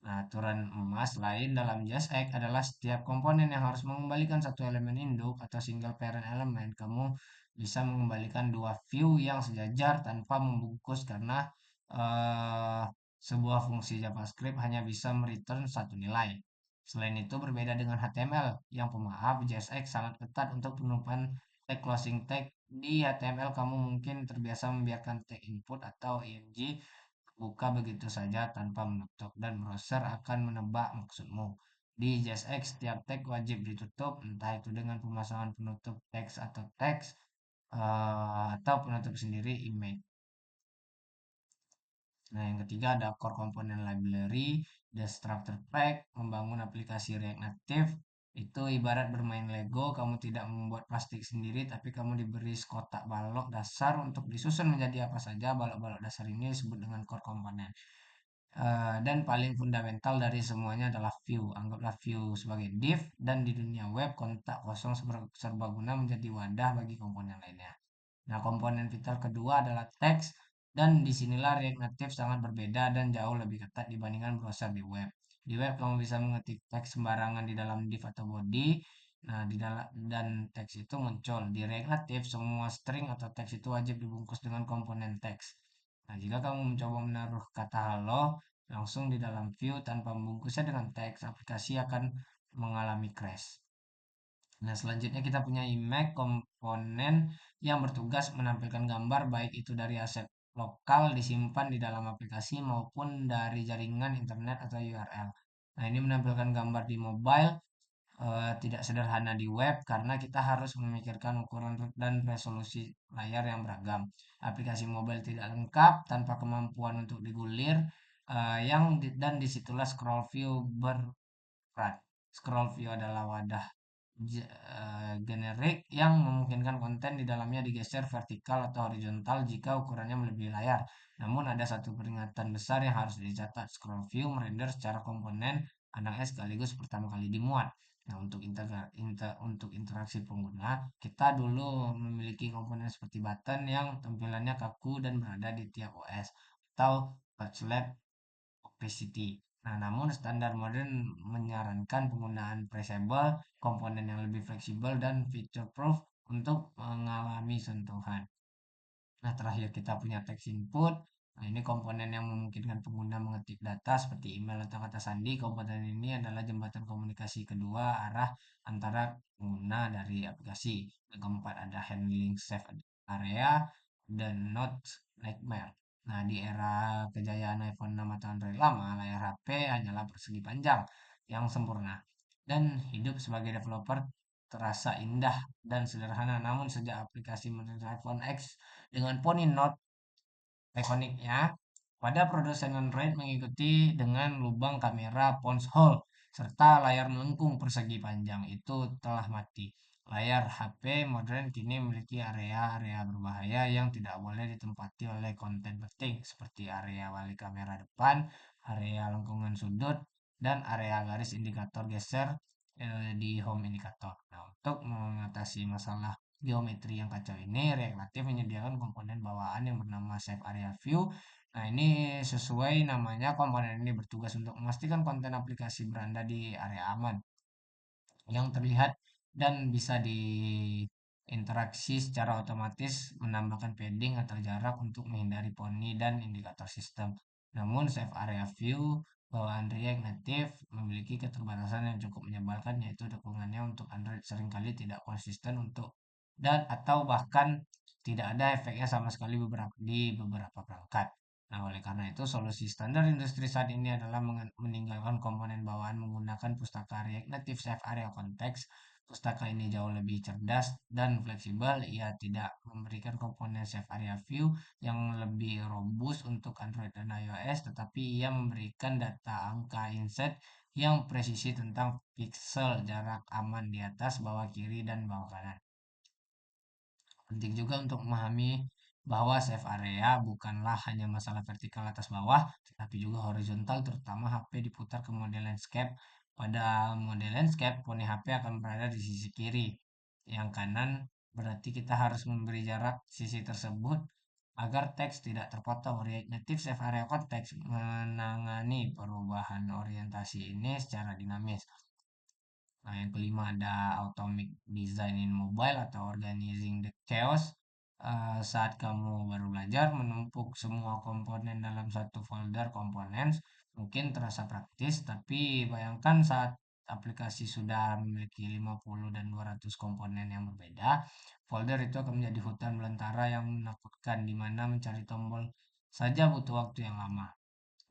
Nah, aturan emas lain dalam JSX adalah setiap komponen yang harus mengembalikan satu elemen induk atau single parent elemen. Kamu bisa mengembalikan dua view yang sejajar tanpa membungkus karena eh, sebuah fungsi JavaScript hanya bisa mereturn satu nilai. Selain itu, berbeda dengan HTML yang pemaaf, JSX sangat ketat untuk penutupan tag closing tag. Di HTML, kamu mungkin terbiasa membiarkan tag input atau img buka begitu saja tanpa menutup dan browser akan menebak maksudmu. Di JSX, setiap tag wajib ditutup, entah itu dengan pemasangan penutup teks atau teks atau penutup sendiri image. Nah, yang ketiga ada core component library, the structure pack, membangun aplikasi React Native. Itu ibarat bermain Lego, kamu tidak membuat plastik sendiri, tapi kamu diberi kotak balok dasar untuk disusun menjadi apa saja. Balok-balok dasar ini disebut dengan core component. Dan paling fundamental dari semuanya adalah view. Anggaplah view sebagai div dan di dunia web kontak kosong serbaguna menjadi wadah bagi komponen lainnya. Nah, komponen vital kedua adalah teks dan disinilah React Native sangat berbeda dan jauh lebih ketat dibandingkan browser di web. Di web kamu bisa mengetik teks sembarangan di dalam div atau body. Nah, di dalam dan teks itu muncul. Di React Native semua string atau teks itu wajib dibungkus dengan komponen teks. Nah, jika kamu mencoba menaruh kata halo langsung di dalam view tanpa membungkusnya dengan teks, aplikasi akan mengalami crash. Nah, selanjutnya kita punya image komponen yang bertugas menampilkan gambar baik itu dari aset lokal disimpan di dalam aplikasi maupun dari jaringan internet atau URL. Nah, ini menampilkan gambar di mobile tidak sederhana di web karena kita harus memikirkan ukuran dan resolusi layar yang beragam. Aplikasi mobile tidak lengkap tanpa kemampuan untuk digulir dan disitulah scroll view berperan. Scroll view adalah wadah generik yang memungkinkan konten di dalamnya digeser vertikal atau horizontal jika ukurannya melebihi layar. Namun ada satu peringatan besar yang harus dicatat. Scroll view merender secara komponen anaknya sekaligus pertama kali dimuat. Nah, untuk interaksi pengguna, kita dulu memiliki komponen seperti button yang tampilannya kaku dan berada di tiap OS atau touchlet opacity. Nah, namun standar modern menyarankan penggunaan pressable, komponen yang lebih fleksibel dan feature proof untuk mengalami sentuhan. Nah, terakhir kita punya text input. Nah, ini komponen yang memungkinkan pengguna mengetik data seperti email atau kata sandi. Komponen ini adalah jembatan komunikasi kedua arah antara pengguna dari aplikasi. Yang keempat ada handling save area dan not nightmare. Nah, di era kejayaan iPhone 6 atau Android lama, layar HP hanyalah persegi panjang yang sempurna. Dan hidup sebagai developer terasa indah dan sederhana. Namun sejak aplikasi menuju iPhone X dengan Pony Note ikoniknya, pada produsen Android mengikuti dengan lubang kamera pons hole serta layar melengkung persegi panjang itu telah mati. Layar HP modern kini memiliki area-area berbahaya yang tidak boleh ditempati oleh konten penting seperti area wali kamera depan, area lengkungan sudut, dan area garis indikator geser di home indikator. Nah, untuk mengatasi masalah geometri yang kacau ini, React Native menyediakan komponen bawaan yang bernama Save Area View. Nah, ini sesuai namanya, komponen ini bertugas untuk memastikan konten aplikasi berada di area aman yang terlihat dan bisa diinteraksi secara otomatis, menambahkan padding atau jarak untuk menghindari poni dan indikator sistem. Namun Save Area View bawaan React Native memiliki keterbatasan yang cukup menyebalkan, yaitu dukungannya untuk Android seringkali tidak konsisten dan atau bahkan tidak ada efeknya sama sekali di beberapa perangkat. Nah, oleh karena itu, solusi standar industri saat ini adalah meninggalkan komponen bawaan menggunakan pustaka React Native Safe Area Context. Pustaka ini jauh lebih cerdas dan fleksibel. Ia tidak memberikan komponen Safe Area View yang lebih robust untuk Android dan iOS, tetapi ia memberikan data angka inset yang presisi tentang pixel jarak aman di atas, bawah kiri, dan bawah kanan. Penting juga untuk memahami bahwa save area bukanlah hanya masalah vertikal atas bawah, tetapi juga horizontal, terutama HP diputar ke mode landscape. Pada mode landscape, poni HP akan berada di sisi kiri. Yang kanan berarti kita harus memberi jarak sisi tersebut agar teks tidak terpotong. React Native Save Area Context menangani perubahan orientasi ini secara dinamis. Nah, yang kelima ada Atomic Design in Mobile atau Organizing the Chaos. Saat kamu baru belajar menumpuk semua komponen dalam satu folder komponen, mungkin terasa praktis, tapi bayangkan saat aplikasi sudah memiliki 50 dan 200 komponen yang berbeda, folder itu akan menjadi hutan belantara yang menakutkan, di mana mencari tombol saja butuh waktu yang lama.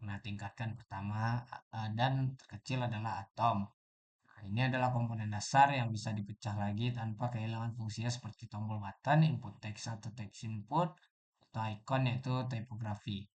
Nah, tingkatkan pertama dan terkecil adalah atom. Nah, ini adalah komponen dasar yang bisa dipecah lagi tanpa kehilangan fungsinya seperti tombol button, input text atau text input, atau icon yaitu tipografi.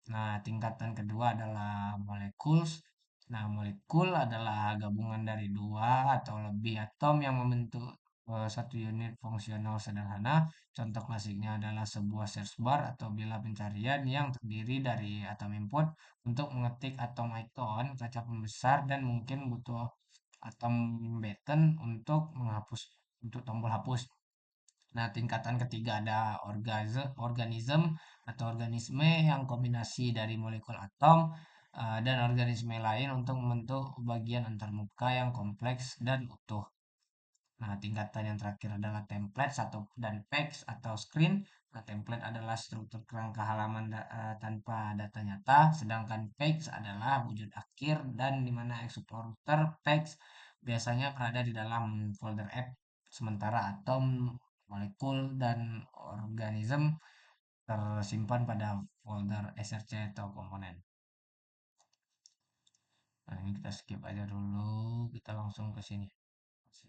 Nah, tingkatan kedua adalah molecules. Nah, molekul adalah gabungan dari dua atau lebih atom yang membentuk satu unit fungsional sederhana. Contoh klasiknya adalah sebuah search bar atau bilah pencarian yang terdiri dari atom input untuk mengetik atom icon, kaca pembesar, dan mungkin butuh atom button untuk tombol hapus. Nah, tingkatan ketiga ada organisme atau organisme yang kombinasi dari molekul atom dan organisme lain untuk membentuk bagian antarmuka yang kompleks dan utuh. Nah, tingkatan yang terakhir adalah template dan page atau screen. Nah, template adalah struktur kerangka halaman tanpa data nyata, sedangkan page adalah wujud akhir dan di mana eksporter page biasanya berada di dalam folder app, sementara atom, molekul, dan organisme tersimpan pada folder src atau komponen. Nah, ini kita skip aja dulu, kita langsung ke sini.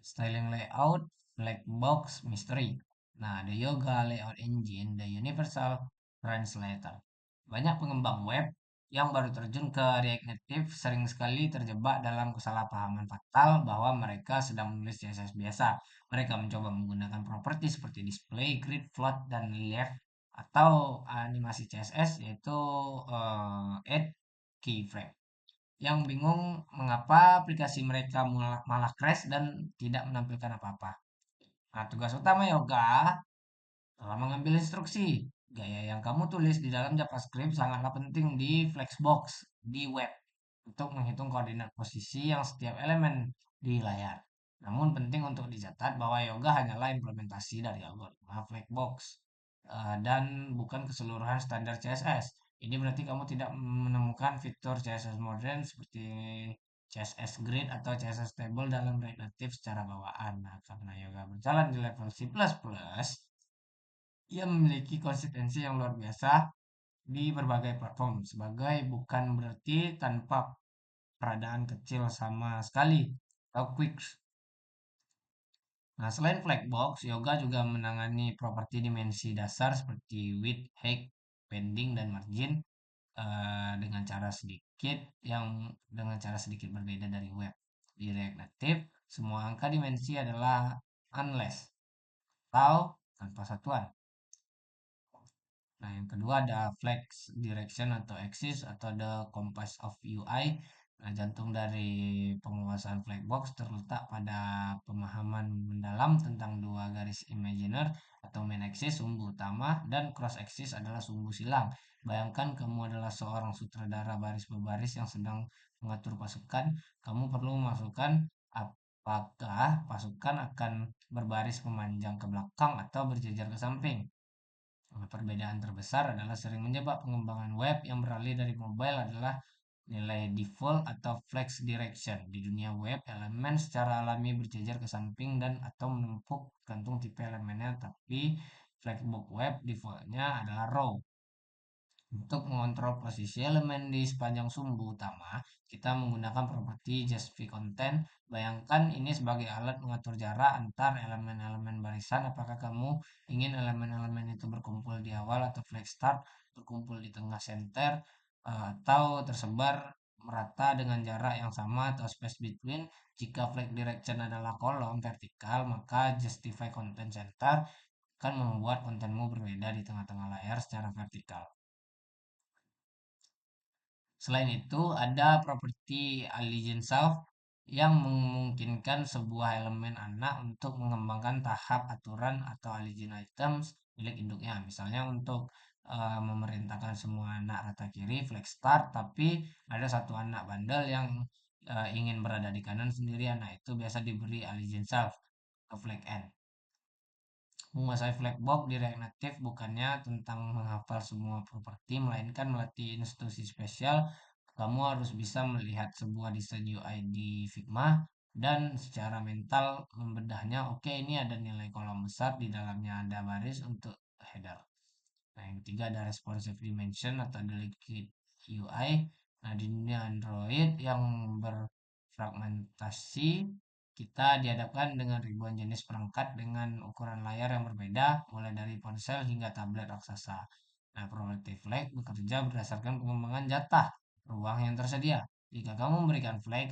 Styling layout, black box, mystery. Nah, the Yoga Layout Engine, the Universal Translator. Banyak pengembang web yang baru terjun ke React Native sering sekali terjebak dalam kesalahpahaman fatal bahwa mereka sedang menulis CSS biasa. Mereka mencoba menggunakan properti seperti display, grid, float, dan relief atau animasi CSS yaitu add keyframe. Yang bingung mengapa aplikasi mereka malah crash dan tidak menampilkan apa-apa. Nah, tugas utama Yoga dalam mengambil instruksi. Gaya yang kamu tulis di dalam JavaScript sangatlah penting di Flexbox di web untuk menghitung koordinat posisi yang setiap elemen di layar. Namun penting untuk dicatat bahwa yoga hanyalah implementasi dari algoritma Flexbox dan bukan keseluruhan standar CSS. Ini berarti kamu tidak menemukan fitur CSS modern seperti CSS grid atau CSS table dalam React Native secara bawaan. Nah, karena yoga berjalan di level C++, ia memiliki konsistensi yang luar biasa di berbagai platform. Sebagai bukan berarti tanpa peradaan kecil sama sekali atau quick. Nah, selain Flagbox, Yoga juga menangani properti dimensi dasar seperti width, height, padding, dan margin dengan cara sedikit berbeda dari web. Di React Native, semua angka dimensi adalah unless atau tanpa satuan. Nah, yang kedua ada flex direction atau axis atau the compass of UI. Nah, jantung dari penguasaan flagbox terletak pada pemahaman mendalam tentang dua garis imaginer atau main axis sumbu utama dan cross axis adalah sumbu silang. Bayangkan kamu adalah seorang sutradara baris berbaris yang sedang mengatur pasukan. Kamu perlu memasukkan apakah pasukan akan berbaris memanjang ke belakang atau berjejer ke samping. Perbedaan terbesar adalah sering menyebab pengembangan web yang beralih dari mobile adalah nilai default atau flex direction. Di dunia web, elemen secara alami berjejer ke samping dan atau menumpuk gantung tipe elemennya, tapi flexbox web defaultnya adalah row. Untuk mengontrol posisi elemen di sepanjang sumbu utama, kita menggunakan properti JustFiContent. Bayangkan ini sebagai alat mengatur jarak antar elemen-elemen barisan. Apakah kamu ingin elemen-elemen itu berkumpul di awal atau flag start, berkumpul di tengah center, atau tersebar merata dengan jarak yang sama atau space between. Jika flag direction adalah kolom vertikal, maka justify content center akan membuat kontenmu berbeda di tengah-tengah layar secara vertikal. Selain itu, ada properti allegiance self yang memungkinkan sebuah elemen anak untuk mengembangkan tahap aturan atau allegiance items milik induknya. Misalnya untuk memerintahkan semua anak rata kiri, flag start, tapi ada satu anak bandel yang ingin berada di kanan sendirian. Nah, itu biasa diberi allegiance self atau flag end. Menguasai Flagbox di React Native bukannya tentang menghafal semua properti, melainkan melatih institusi spesial. Kamu harus bisa melihat sebuah desain UI di Figma dan secara mental membedahnya. Oke, ini ada nilai kolom besar, di dalamnya ada baris untuk header. Nah, yang ketiga ada responsive dimension atau delicate UI. Nah, di dunia Android yang berfragmentasi, kita dihadapkan dengan ribuan jenis perangkat dengan ukuran layar yang berbeda, mulai dari ponsel hingga tablet raksasa. Nah, Proactive Flag bekerja berdasarkan pengembangan jatah ruang yang tersedia. Jika kamu memberikan flag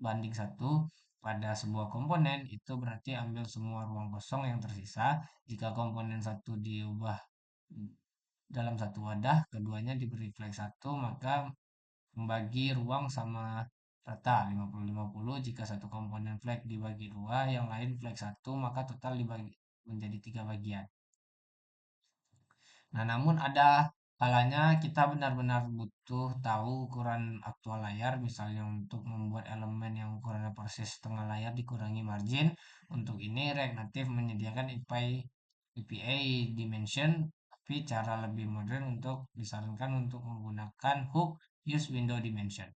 banding satu pada sebuah komponen, itu berarti ambil semua ruang kosong yang tersisa. Jika komponen satu diubah dalam satu wadah, keduanya diberi flag satu, maka membagi ruang sama rata 50-50. Jika satu komponen flag dibagi dua, yang lain flag satu, maka total dibagi menjadi tiga bagian. Nah, namun ada kalanya kita benar-benar butuh tahu ukuran aktual layar, misalnya untuk membuat elemen yang ukurannya persis setengah layar dikurangi margin. Untuk ini React Native menyediakan EPA dimension, tapi cara lebih modern untuk disarankan untuk menggunakan hook use window dimension.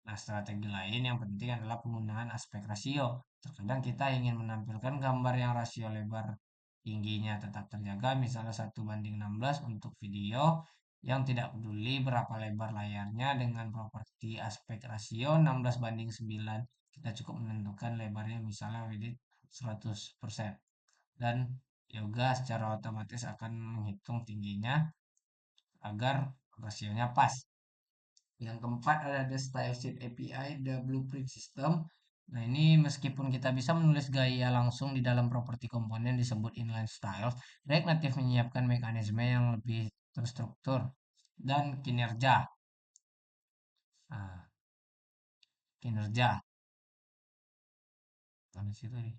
Nah, strategi lain yang penting adalah penggunaan aspek rasio. Terkadang kita ingin menampilkan gambar yang rasio lebar tingginya tetap terjaga, misalnya 1:16 untuk video yang tidak peduli berapa lebar layarnya dengan properti aspek rasio 16:9. Kita cukup menentukan lebarnya misalnya width 100%. Dan yoga secara otomatis akan menghitung tingginya agar rasionya pas. Yang keempat ada style sheet API, the blueprint system. Nah, ini meskipun kita bisa menulis gaya langsung di dalam properti komponen disebut inline styles, React Native menyiapkan mekanisme yang lebih terstruktur dan kinerja. Nah, kinerja. Mana sih tadi?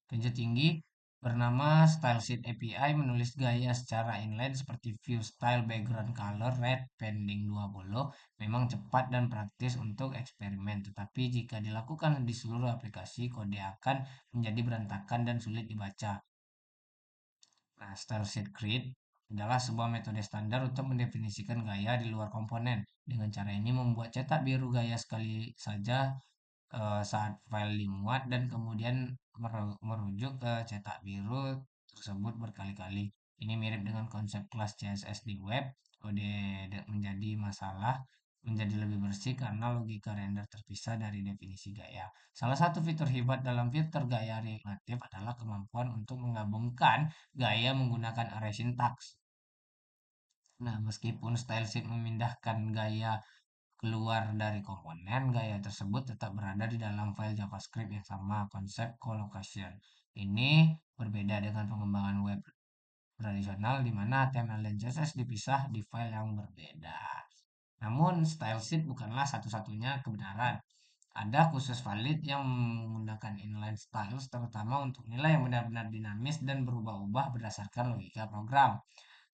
Kerja tinggi bernama Stylesheet API menulis gaya secara inline seperti view style background color red pending 20 memang cepat dan praktis untuk eksperimen, tetapi jika dilakukan di seluruh aplikasi kode akan menjadi berantakan dan sulit dibaca. Nah, Stylesheet Grid adalah sebuah metode standar untuk mendefinisikan gaya di luar komponen. Dengan cara ini membuat cetak biru gaya sekali saja saat file dimuat dan kemudian merujuk ke cetak biru tersebut berkali-kali. Ini mirip dengan konsep kelas CSS di web. Kode menjadi masalah menjadi lebih bersih karena logika render terpisah dari definisi gaya. Salah satu fitur hebat dalam fitur gaya React Native adalah kemampuan untuk menggabungkan gaya menggunakan array syntax. Nah, meskipun style sheet memindahkan gaya keluar dari komponen, gaya tersebut tetap berada di dalam file JavaScript yang sama, konsep collocation. Ini berbeda dengan pengembangan web tradisional di mana HTML dan CSS dipisah di file yang berbeda. Namun, style sheet bukanlah satu-satunya kebenaran. Ada khusus valid yang menggunakan inline styles terutama untuk nilai yang benar-benar dinamis dan berubah-ubah berdasarkan logika program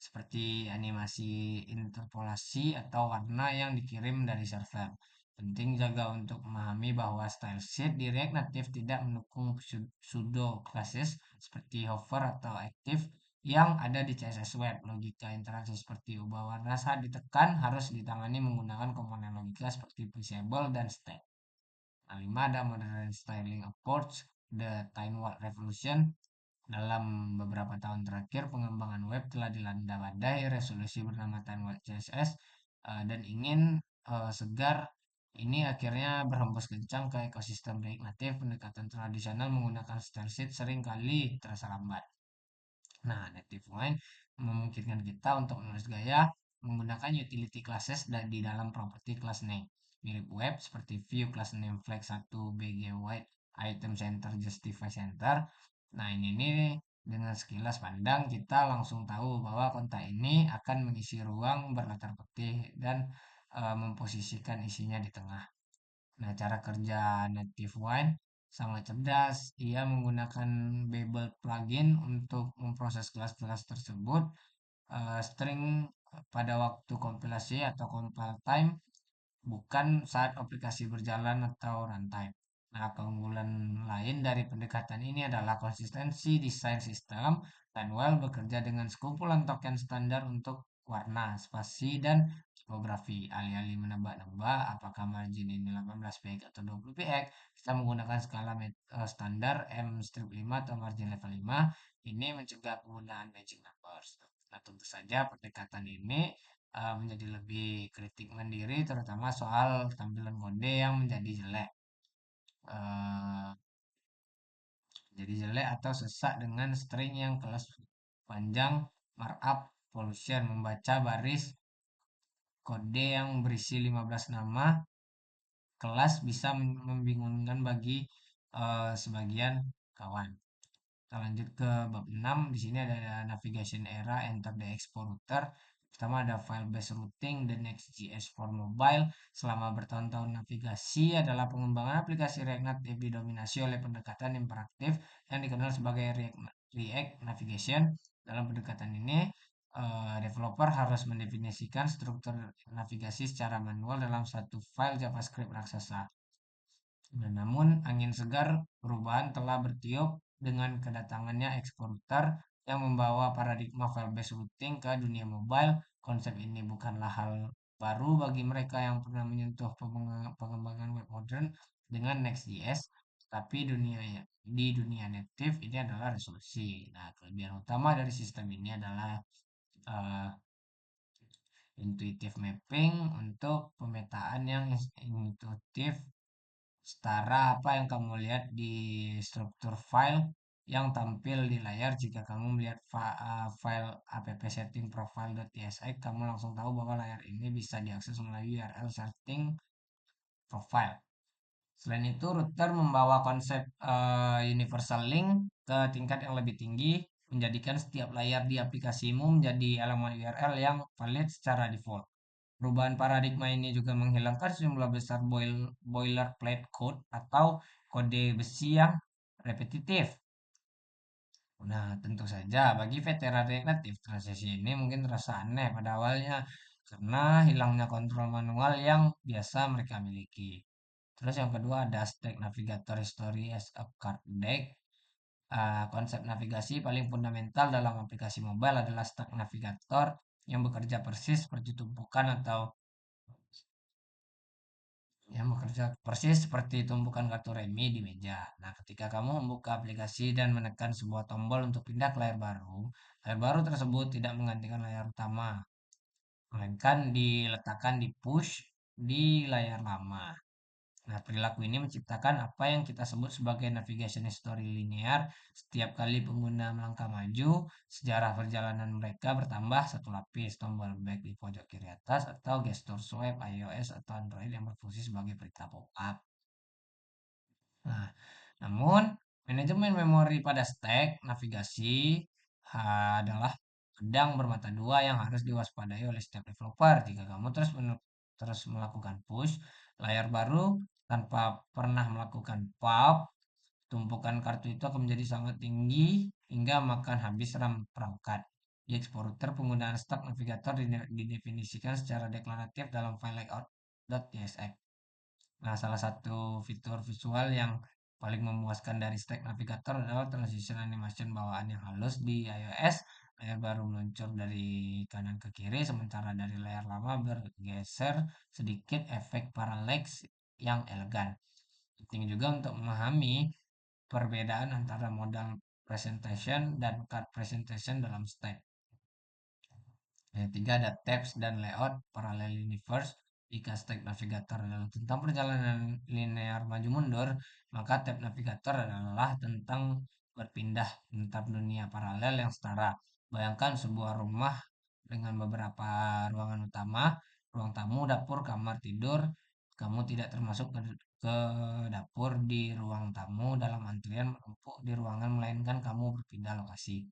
seperti animasi interpolasi atau warna yang dikirim dari server. Penting juga untuk memahami bahwa style sheet di React Native tidak mendukung pseudo classes seperti hover atau active yang ada di CSS Web. Logika interaksi seperti ubah warna saat ditekan harus ditangani menggunakan komponen logika seperti visible dan stack. Nah, 5 ada modern styling approach, the Tiny World Revolution. Dalam beberapa tahun terakhir, pengembangan web telah dilanda badai resolusi bernama Timeline CSS dan ingin segar ini akhirnya berhembus kencang ke ekosistem React Native. Pendekatan tradisional menggunakan style sheet seringkali terasa lambat. Nah, Native Wine memungkinkan kita untuk menulis gaya menggunakan utility classes dan di dalam property class name. Mirip web seperti view class name flag 1 bg white item center justify center. Nah, ini nih dengan sekilas pandang kita langsung tahu bahwa kontak ini akan mengisi ruang berlatar putih dan memposisikan isinya di tengah. Nah, cara kerja Native Wine sangat cerdas. Ia menggunakan Babel plugin untuk memproses kelas-kelas tersebut. String pada waktu kompilasi atau compile time, bukan saat aplikasi berjalan atau runtime. Nah, keunggulan lain dari pendekatan ini adalah konsistensi desain sistem. Linewell bekerja dengan sekumpulan token standar untuk warna, spasi, dan tipografi. Alih-alih menebak-nebak apakah margin ini 18 px atau 20 px, kita menggunakan skala standar M-5 atau margin level 5. Ini mencegah penggunaan magic numbers. Nah, tentu saja pendekatan ini menjadi lebih kritik mandiri terutama soal tampilan kode yang menjadi jelek. Eh, jadi jelek atau sesak dengan string yang kelas panjang markup pollution membaca baris kode yang berisi 15 nama kelas bisa membingungkan bagi sebagian kawan. Kita lanjut ke bab 6. Di sini ada navigation era, enter the export router. Pertama ada file based routing, the Next.js for mobile. Selama bertahun-tahun navigasi adalah pengembangan aplikasi React Native didominasi oleh pendekatan interaktif yang dikenal sebagai React Navigation. Dalam pendekatan ini, developer harus mendefinisikan struktur navigasi secara manual dalam satu file JavaScript raksasa. Nah, namun angin segar perubahan telah bertiup dengan kedatangannya eksporter yang membawa paradigma file-based routing ke dunia mobile. Konsep ini bukanlah hal baru bagi mereka yang pernah menyentuh pengembangan web modern dengan Next.js, tapi di dunia native ini adalah resolusi. Nah, kelebihan utama dari sistem ini adalah uh, intuitive mapping untuk pemetaan yang intuitif setara apa yang kamu lihat di struktur file yang tampil di layar jika kamu melihat file app FTP setting profile.tsx, kamu langsung tahu bahwa layar ini bisa diakses melalui URL setting profile. Selain itu, router membawa konsep universal link ke tingkat yang lebih tinggi, menjadikan setiap layar di aplikasimu menjadi elemen URL yang valid secara default. Perubahan paradigma ini juga menghilangkan sejumlah besar boilerplate code atau kode besi yang repetitif. Nah, tentu saja bagi veteran React Native, transisi ini mungkin terasa aneh pada awalnya karena hilangnya kontrol manual yang biasa mereka miliki. Terus yang kedua ada Stack Navigator History as a Card Deck. Konsep navigasi paling fundamental dalam aplikasi mobile adalah Stack Navigator yang bekerja persis seperti tumpukan atau yang bekerja persis seperti tumpukan kartu remi di meja. Nah, ketika kamu membuka aplikasi dan menekan sebuah tombol untuk pindah ke layar baru tersebut tidak menggantikan layar utama, melainkan diletakkan di push di layar lama. Nah, perilaku ini menciptakan apa yang kita sebut sebagai navigation history linear. Setiap kali pengguna melangkah maju, sejarah perjalanan mereka bertambah satu lapis. Tombol back di pojok kiri atas atau gestur swipe iOS atau Android yang berfungsi sebagai perintah pop-up. Nah, namun manajemen memori pada stack navigasi adalah pedang bermata dua yang harus diwaspadai oleh setiap developer. Jika kamu terus melakukan push layar baru tanpa pernah melakukan pop, tumpukan kartu itu akan menjadi sangat tinggi hingga makan habis RAM perangkat. Di eksporter penggunaan stack navigator didefinisikan secara deklaratif dalam file layout.tsx. Nah, salah satu fitur visual yang paling memuaskan dari Stack Navigator adalah transition animation bawaan yang halus di iOS. Layar baru meluncur dari kanan ke kiri, sementara dari layar lama bergeser sedikit efek parallax yang elegan. Penting juga untuk memahami perbedaan antara modal presentation dan card presentation dalam Stack. Yang ketiga ada tabs dan layout parallel universe. Jika stack navigator adalah tentang perjalanan linear maju mundur, maka tab navigator adalah tentang berpindah antar dunia paralel yang setara. Bayangkan sebuah rumah dengan beberapa ruangan utama, ruang tamu, dapur, kamar tidur. Kamu tidak termasuk ke dapur di ruang tamu dalam antrian menumpuk di ruangan, melainkan kamu berpindah lokasi.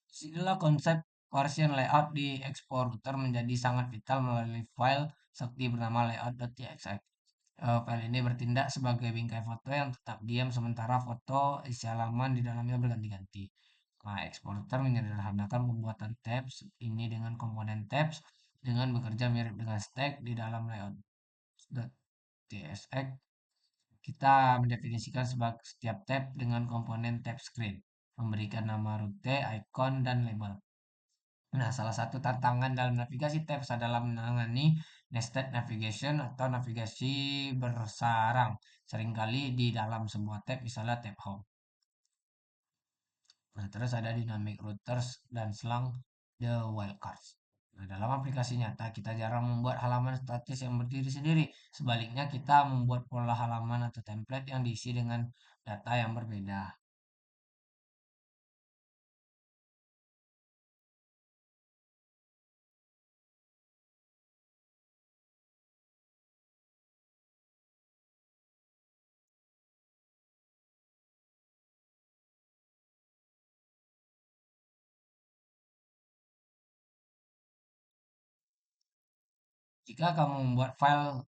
Disinilah konsep Gaussian layout di ekspor router menjadi sangat vital melalui file sakti bernama layout.txt. File ini bertindak sebagai bingkai foto yang tetap diam sementara foto isi halaman di dalamnya berganti-ganti. Nah, ekspor router menyederhanakan pembuatan tabs ini dengan komponen tabs dengan bekerja mirip dengan stack di dalam layout.tsx. Kita mendefinisikan sebagai setiap tab dengan komponen tab screen, memberikan nama rute, icon, dan label. Nah, salah satu tantangan dalam navigasi tabs adalah menangani nested navigation atau navigasi bersarang. Seringkali di dalam sebuah tab, misalnya tab home. Nah, terus ada dynamic routers dan selang the wildcards. Nah, dalam aplikasi nyata, kita jarang membuat halaman statis yang berdiri sendiri. Sebaliknya, kita membuat pola halaman atau template yang diisi dengan data yang berbeda. Jika kamu membuat file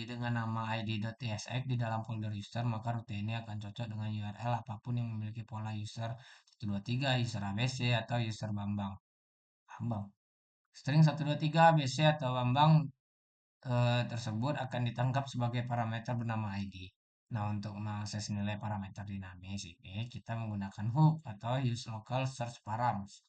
dengan nama id.tsx di dalam folder user, maka rute ini akan cocok dengan URL apapun yang memiliki pola user 123, user ABC, atau user Bambang. Bambang. String 123, ABC, atau Bambang tersebut akan ditangkap sebagai parameter bernama ID. Nah, untuk mengakses nilai parameter dinamis ini, kita menggunakan hook atau use local search params.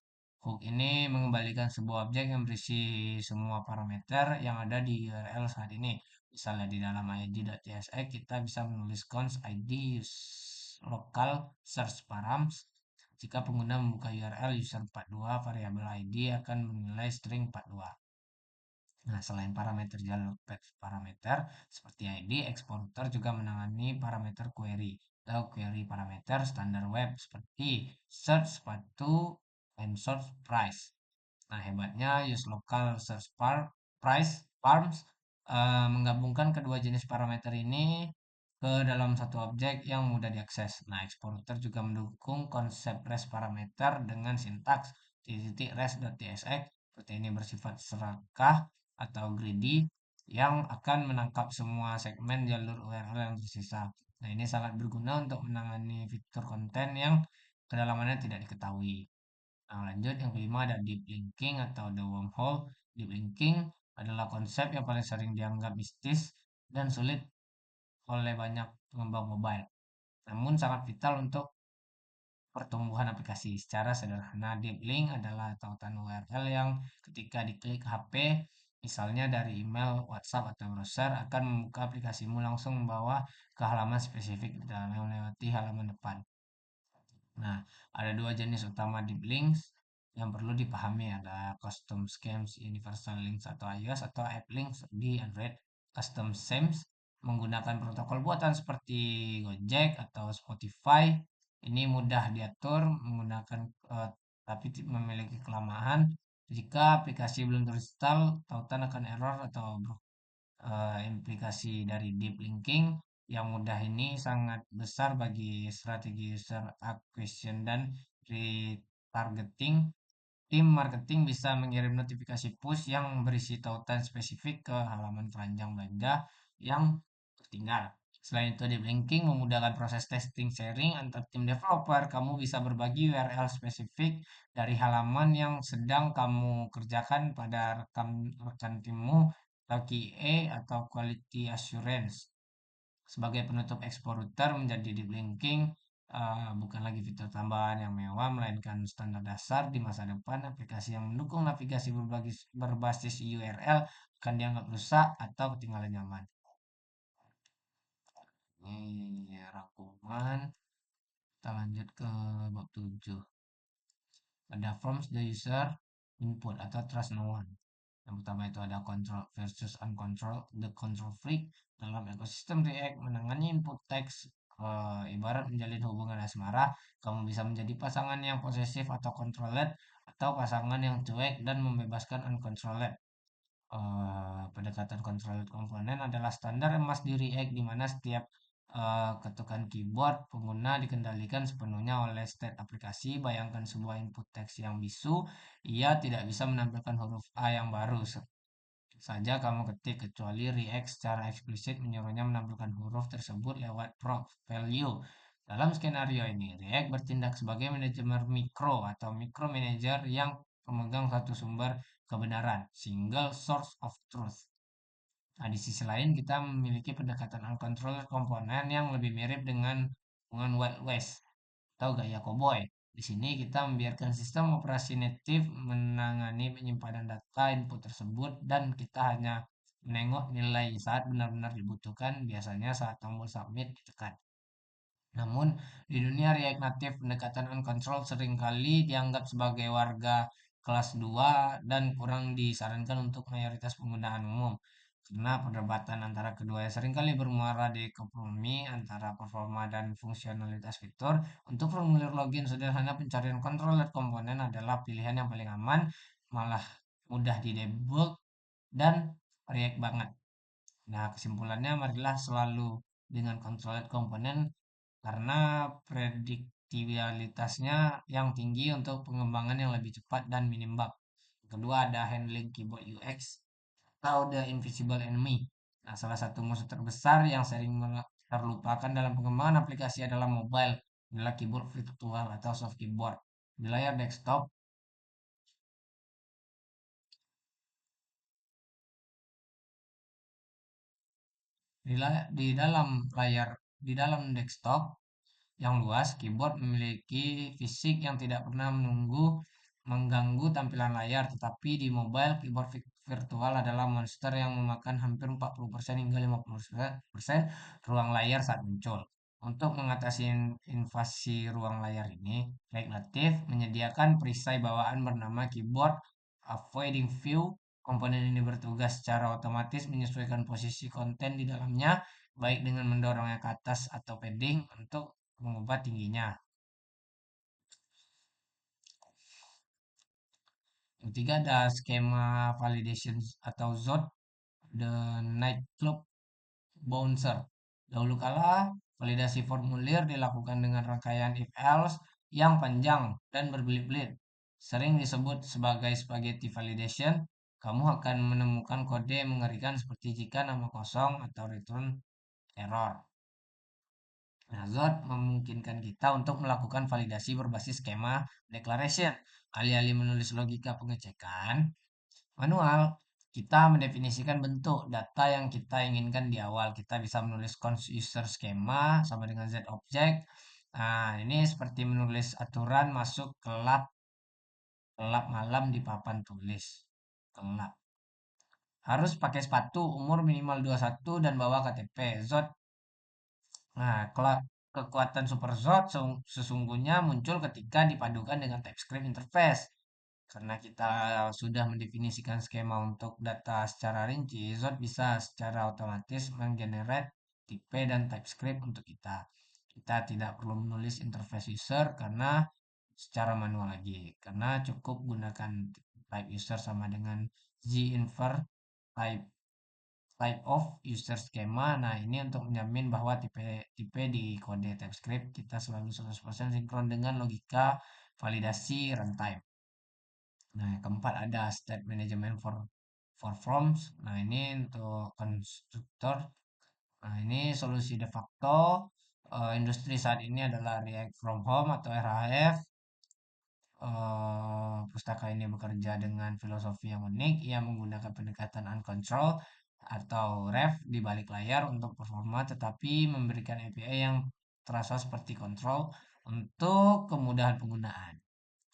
Hook ini mengembalikan sebuah objek yang berisi semua parameter yang ada di URL saat ini. Misalnya di dalam id.tsx kita bisa menulis const id use local search params. Jika pengguna membuka URL user 42, variabel id akan menilai string 42. Nah, selain parameter jalur path parameter seperti ID, eksporter juga menangani parameter query atau query parameter standar web seperti search sepatu and search price. Nah, hebatnya use local search price farms menggabungkan kedua jenis parameter ini ke dalam satu objek yang mudah diakses. Nah, eksporter juga mendukung konsep REST parameter dengan sintaks titik rest.tsx seperti ini bersifat serakah atau greedy yang akan menangkap semua segmen jalur URL yang tersisa. Nah, ini sangat berguna untuk menangani fitur konten yang kedalamannya tidak diketahui. Nah, lanjut yang kelima ada deep linking atau the wormhole. Deep linking adalah konsep yang paling sering dianggap mistis dan sulit oleh banyak pengembang mobile. Namun sangat vital untuk pertumbuhan aplikasi. Secara sederhana, deep link adalah tautan URL yang ketika diklik HP, misalnya dari email, WhatsApp, atau browser, akan membuka aplikasimu langsung membawa ke halaman spesifik dan melewati halaman depan. Nah, ada dua jenis utama deep links yang perlu dipahami. Ada custom schemes universal links atau iOS atau app links di Android. Custom schemes menggunakan protokol buatan seperti Gojek atau Spotify. Ini mudah diatur menggunakan tapi memiliki kelemahan. Jika aplikasi belum terinstall, tautan akan error atau implikasi dari deep linking yang mudah ini sangat besar bagi strategi user acquisition dan retargeting. Tim marketing bisa mengirim notifikasi push yang berisi tautan spesifik ke halaman keranjang belanja yang tertinggal. Selain itu, deep linking memudahkan proses testing sharing antar tim developer. Kamu bisa berbagi URL spesifik dari halaman yang sedang kamu kerjakan pada rekan timmu atau QA atau quality assurance. Sebagai penutup ekspor router menjadi deep linking bukan lagi fitur tambahan yang mewah, melainkan standar dasar di masa depan. Aplikasi yang mendukung navigasi berbasis URL akan dianggap rusak atau ketinggalan zaman. Ini rangkuman. Kita lanjut ke bab 7. Ada forms the user input atau trust no one. Yang pertama itu ada control versus uncontrol. The control freak dalam ekosistem React menangani input teks ibarat menjalin hubungan asmara. Kamu bisa menjadi pasangan yang posesif atau controlled atau pasangan yang cuek dan membebaskan uncontrolled. Pendekatan controlled komponen adalah standar emas di React di mana setiap ketukan keyboard pengguna dikendalikan sepenuhnya oleh state aplikasi. Bayangkan sebuah input teks yang bisu, ia tidak bisa menampilkan huruf A yang baru saja kamu ketik, kecuali React secara eksplisit menyuruhnya menampilkan huruf tersebut lewat proc value. Dalam skenario ini, React bertindak sebagai manajemen mikro atau micro manager yang pemegang satu sumber kebenaran, single source of truth. Nah, di sisi lain kita memiliki pendekatan uncontrolled komponen yang lebih mirip dengan hubungan Wild West atau gaya koboi. Di sini kita membiarkan sistem operasi native menangani penyimpanan data input tersebut dan kita hanya menengok nilai saat benar-benar dibutuhkan, biasanya saat tombol submit ditekan. Namun, di dunia React Native, pendekatan uncontrolled seringkali dianggap sebagai warga kelas 2 dan kurang disarankan untuk mayoritas penggunaan umum. Karena perdebatan antara keduanya seringkali bermuara di kompromi antara performa dan fungsionalitas fitur. Untuk formulir login sederhana, pencarian controller komponen adalah pilihan yang paling aman, malah mudah didebug dan React banget. Nah, kesimpulannya marilah selalu dengan controlled komponen karena prediktibilitasnya yang tinggi untuk pengembangan yang lebih cepat dan minim bug. Kedua ada handling keyboard UX atau the invisible enemy. Nah, salah satu musuh terbesar yang sering terlupakan dalam pengembangan aplikasi adalah mobile, adalah keyboard virtual atau soft keyboard. Di layar desktop, di dalam layar di dalam desktop yang luas, keyboard memiliki fisik yang tidak pernah mengganggu tampilan layar, tetapi di mobile, keyboard virtual adalah monster yang memakan hampir 40% hingga 50% ruang layar saat muncul. Untuk mengatasi invasi ruang layar ini, React Native menyediakan perisai bawaan bernama keyboard avoiding view Komponen ini bertugas secara otomatis menyesuaikan posisi konten di dalamnya, baik dengan mendorongnya ke atas atau padding untuk mengubah tingginya. Yang ketiga ada skema validation atau ZOT, the nightclub bouncer. Dahulu kala, validasi formulir dilakukan dengan rangkaian if-else yang panjang dan berbelit-belit. Sering disebut sebagai spaghetti validation. Kamu akan menemukan kode mengerikan seperti jika nama kosong atau return error. Nah, Zod memungkinkan kita untuk melakukan validasi berbasis skema declaration. Alih-alih menulis logika pengecekan manual, kita mendefinisikan bentuk data yang kita inginkan di awal. Kita bisa menulis const user schema sama dengan z object. Nah, ini seperti menulis aturan masuk kelab malam di papan tulis. Kelab. Harus pakai sepatu, umur minimal 21 dan bawa KTP. Zod. Nah, kekuatan Super Zod sesungguhnya muncul ketika dipadukan dengan TypeScript interface. Karena kita sudah mendefinisikan skema untuk data secara rinci, Zod bisa secara otomatis menggenerate tipe dan TypeScript untuk kita. Kita tidak perlu menulis interface user karena secara manual lagi. Karena cukup gunakan type user sama dengan z-infer type type of user schema. Nah, ini untuk menjamin bahwa tipe tipe di kode TypeScript kita selalu 100% sinkron dengan logika validasi runtime. Nah, yang keempat ada state management for forms. Nah, ini untuk konstruktor. Nah, ini solusi de facto. Industri saat ini adalah React from Home atau RHF. Pustaka ini bekerja dengan filosofi yang unik. Ia menggunakan pendekatan uncontrolled atau ref di balik layar untuk performa, tetapi memberikan API yang terasa seperti control untuk kemudahan penggunaan.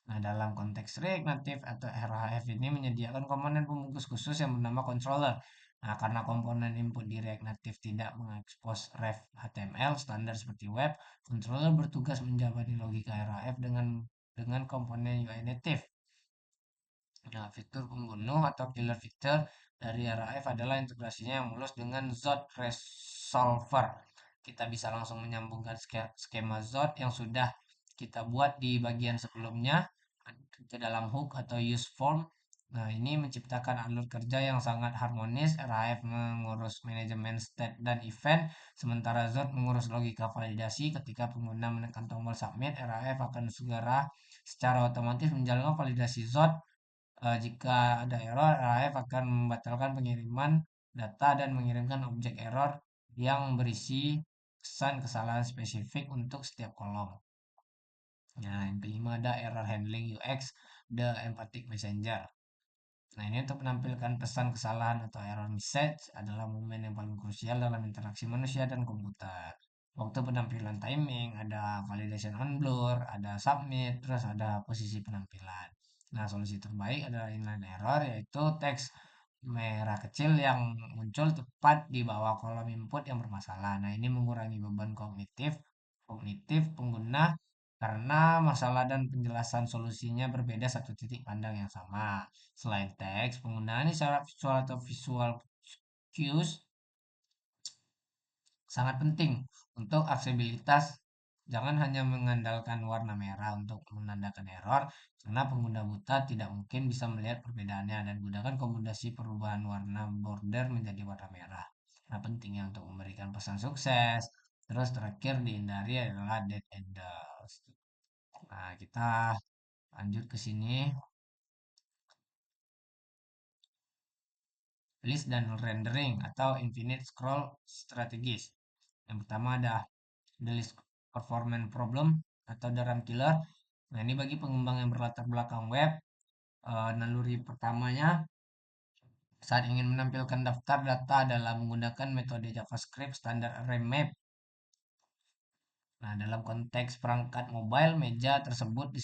Nah, dalam konteks React Native atau RHF ini menyediakan komponen pembungkus khusus yang bernama controller. Nah, karena komponen input di React Native tidak mengekspos ref HTML standar seperti web, controller bertugas menjawani logika RHF dengan komponen UI native. Nah, fitur pembunuh atau killer feature dari RAF adalah integrasinya yang mulus dengan Zod Resolver. Kita bisa langsung menyambungkan skema Zod yang sudah kita buat di bagian sebelumnya ke dalam hook atau use form. Nah, ini menciptakan alur kerja yang sangat harmonis. RAF mengurus manajemen state dan event, sementara Zod mengurus logika validasi. Ketika pengguna menekan tombol submit, RAF akan segera secara otomatis menjalankan validasi Zod. Jika ada error, RAF akan membatalkan pengiriman data dan mengirimkan objek error yang berisi pesan kesalahan spesifik untuk setiap kolom. Nah, yang kelima ada error handling UX, the empathic messenger. Nah, ini untuk menampilkan pesan kesalahan atau error message adalah momen yang paling krusial dalam interaksi manusia dan komputer. Waktu penampilan timing, ada validation on blur, ada submit, terus ada posisi penampilan. Nah, solusi terbaik adalah inline error, yaitu teks merah kecil yang muncul tepat di bawah kolom input yang bermasalah. Nah, ini mengurangi beban kognitif pengguna karena masalah dan penjelasan solusinya berbeda satu titik pandang yang sama. Selain teks, penggunaan isyarat visual atau visual cues sangat penting untuk aksesibilitas. Jangan hanya mengandalkan warna merah untuk menandakan error, karena pengguna buta tidak mungkin bisa melihat perbedaannya dan gunakan kombinasi perubahan warna border menjadi warna merah. Nah, pentingnya untuk memberikan pesan sukses. Terus terakhir dihindari adalah dead enders. Nah, kita lanjut ke sini. List dan rendering atau infinite scroll strategis. Yang pertama ada the list performance problem atau the RAM killer. Nah, ini bagi pengembang yang berlatar belakang web, naluri pertamanya saat ingin menampilkan daftar data adalah menggunakan metode JavaScript standar array map. Nah, dalam konteks perangkat mobile, meja tersebut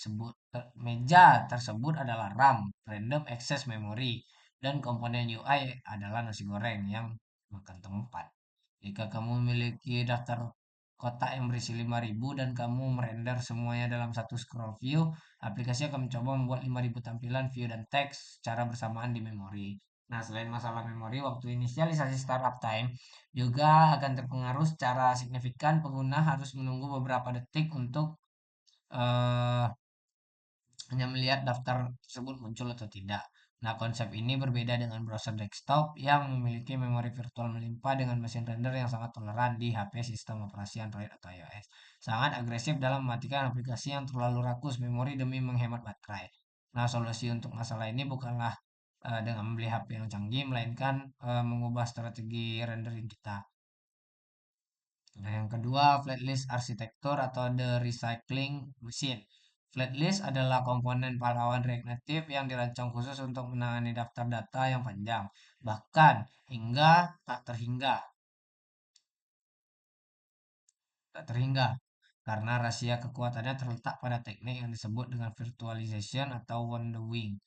adalah RAM, random access memory, dan komponen UI adalah nasi goreng yang makan tempat. Jika kamu memiliki daftar kotak yang berisi 5.000 dan kamu merender semuanya dalam satu scroll view, aplikasi akan mencoba membuat 5.000 tampilan view dan teks secara bersamaan di memori. Nah, selain masalah memori, waktu inisialisasi startup time juga akan terpengaruh secara signifikan. Pengguna harus menunggu beberapa detik untuk eh, hanya melihat daftar tersebut muncul atau tidak. Nah, konsep ini berbeda dengan browser desktop yang memiliki memori virtual melimpah dengan mesin render yang sangat toleran di HP sistem operasi Android atau iOS. Sangat agresif dalam mematikan aplikasi yang terlalu rakus memori demi menghemat baterai. Nah, solusi untuk masalah ini bukanlah dengan membeli HP yang canggih, melainkan mengubah strategi rendering kita. Nah, yang kedua, flatlist arsitektur atau the recycling machine. Flatlist adalah komponen pahlawan React Native yang dirancang khusus untuk menangani daftar data yang panjang, bahkan hingga tak terhingga. Tak terhingga karena rahasia kekuatannya terletak pada teknik yang disebut dengan virtualization atau wandering.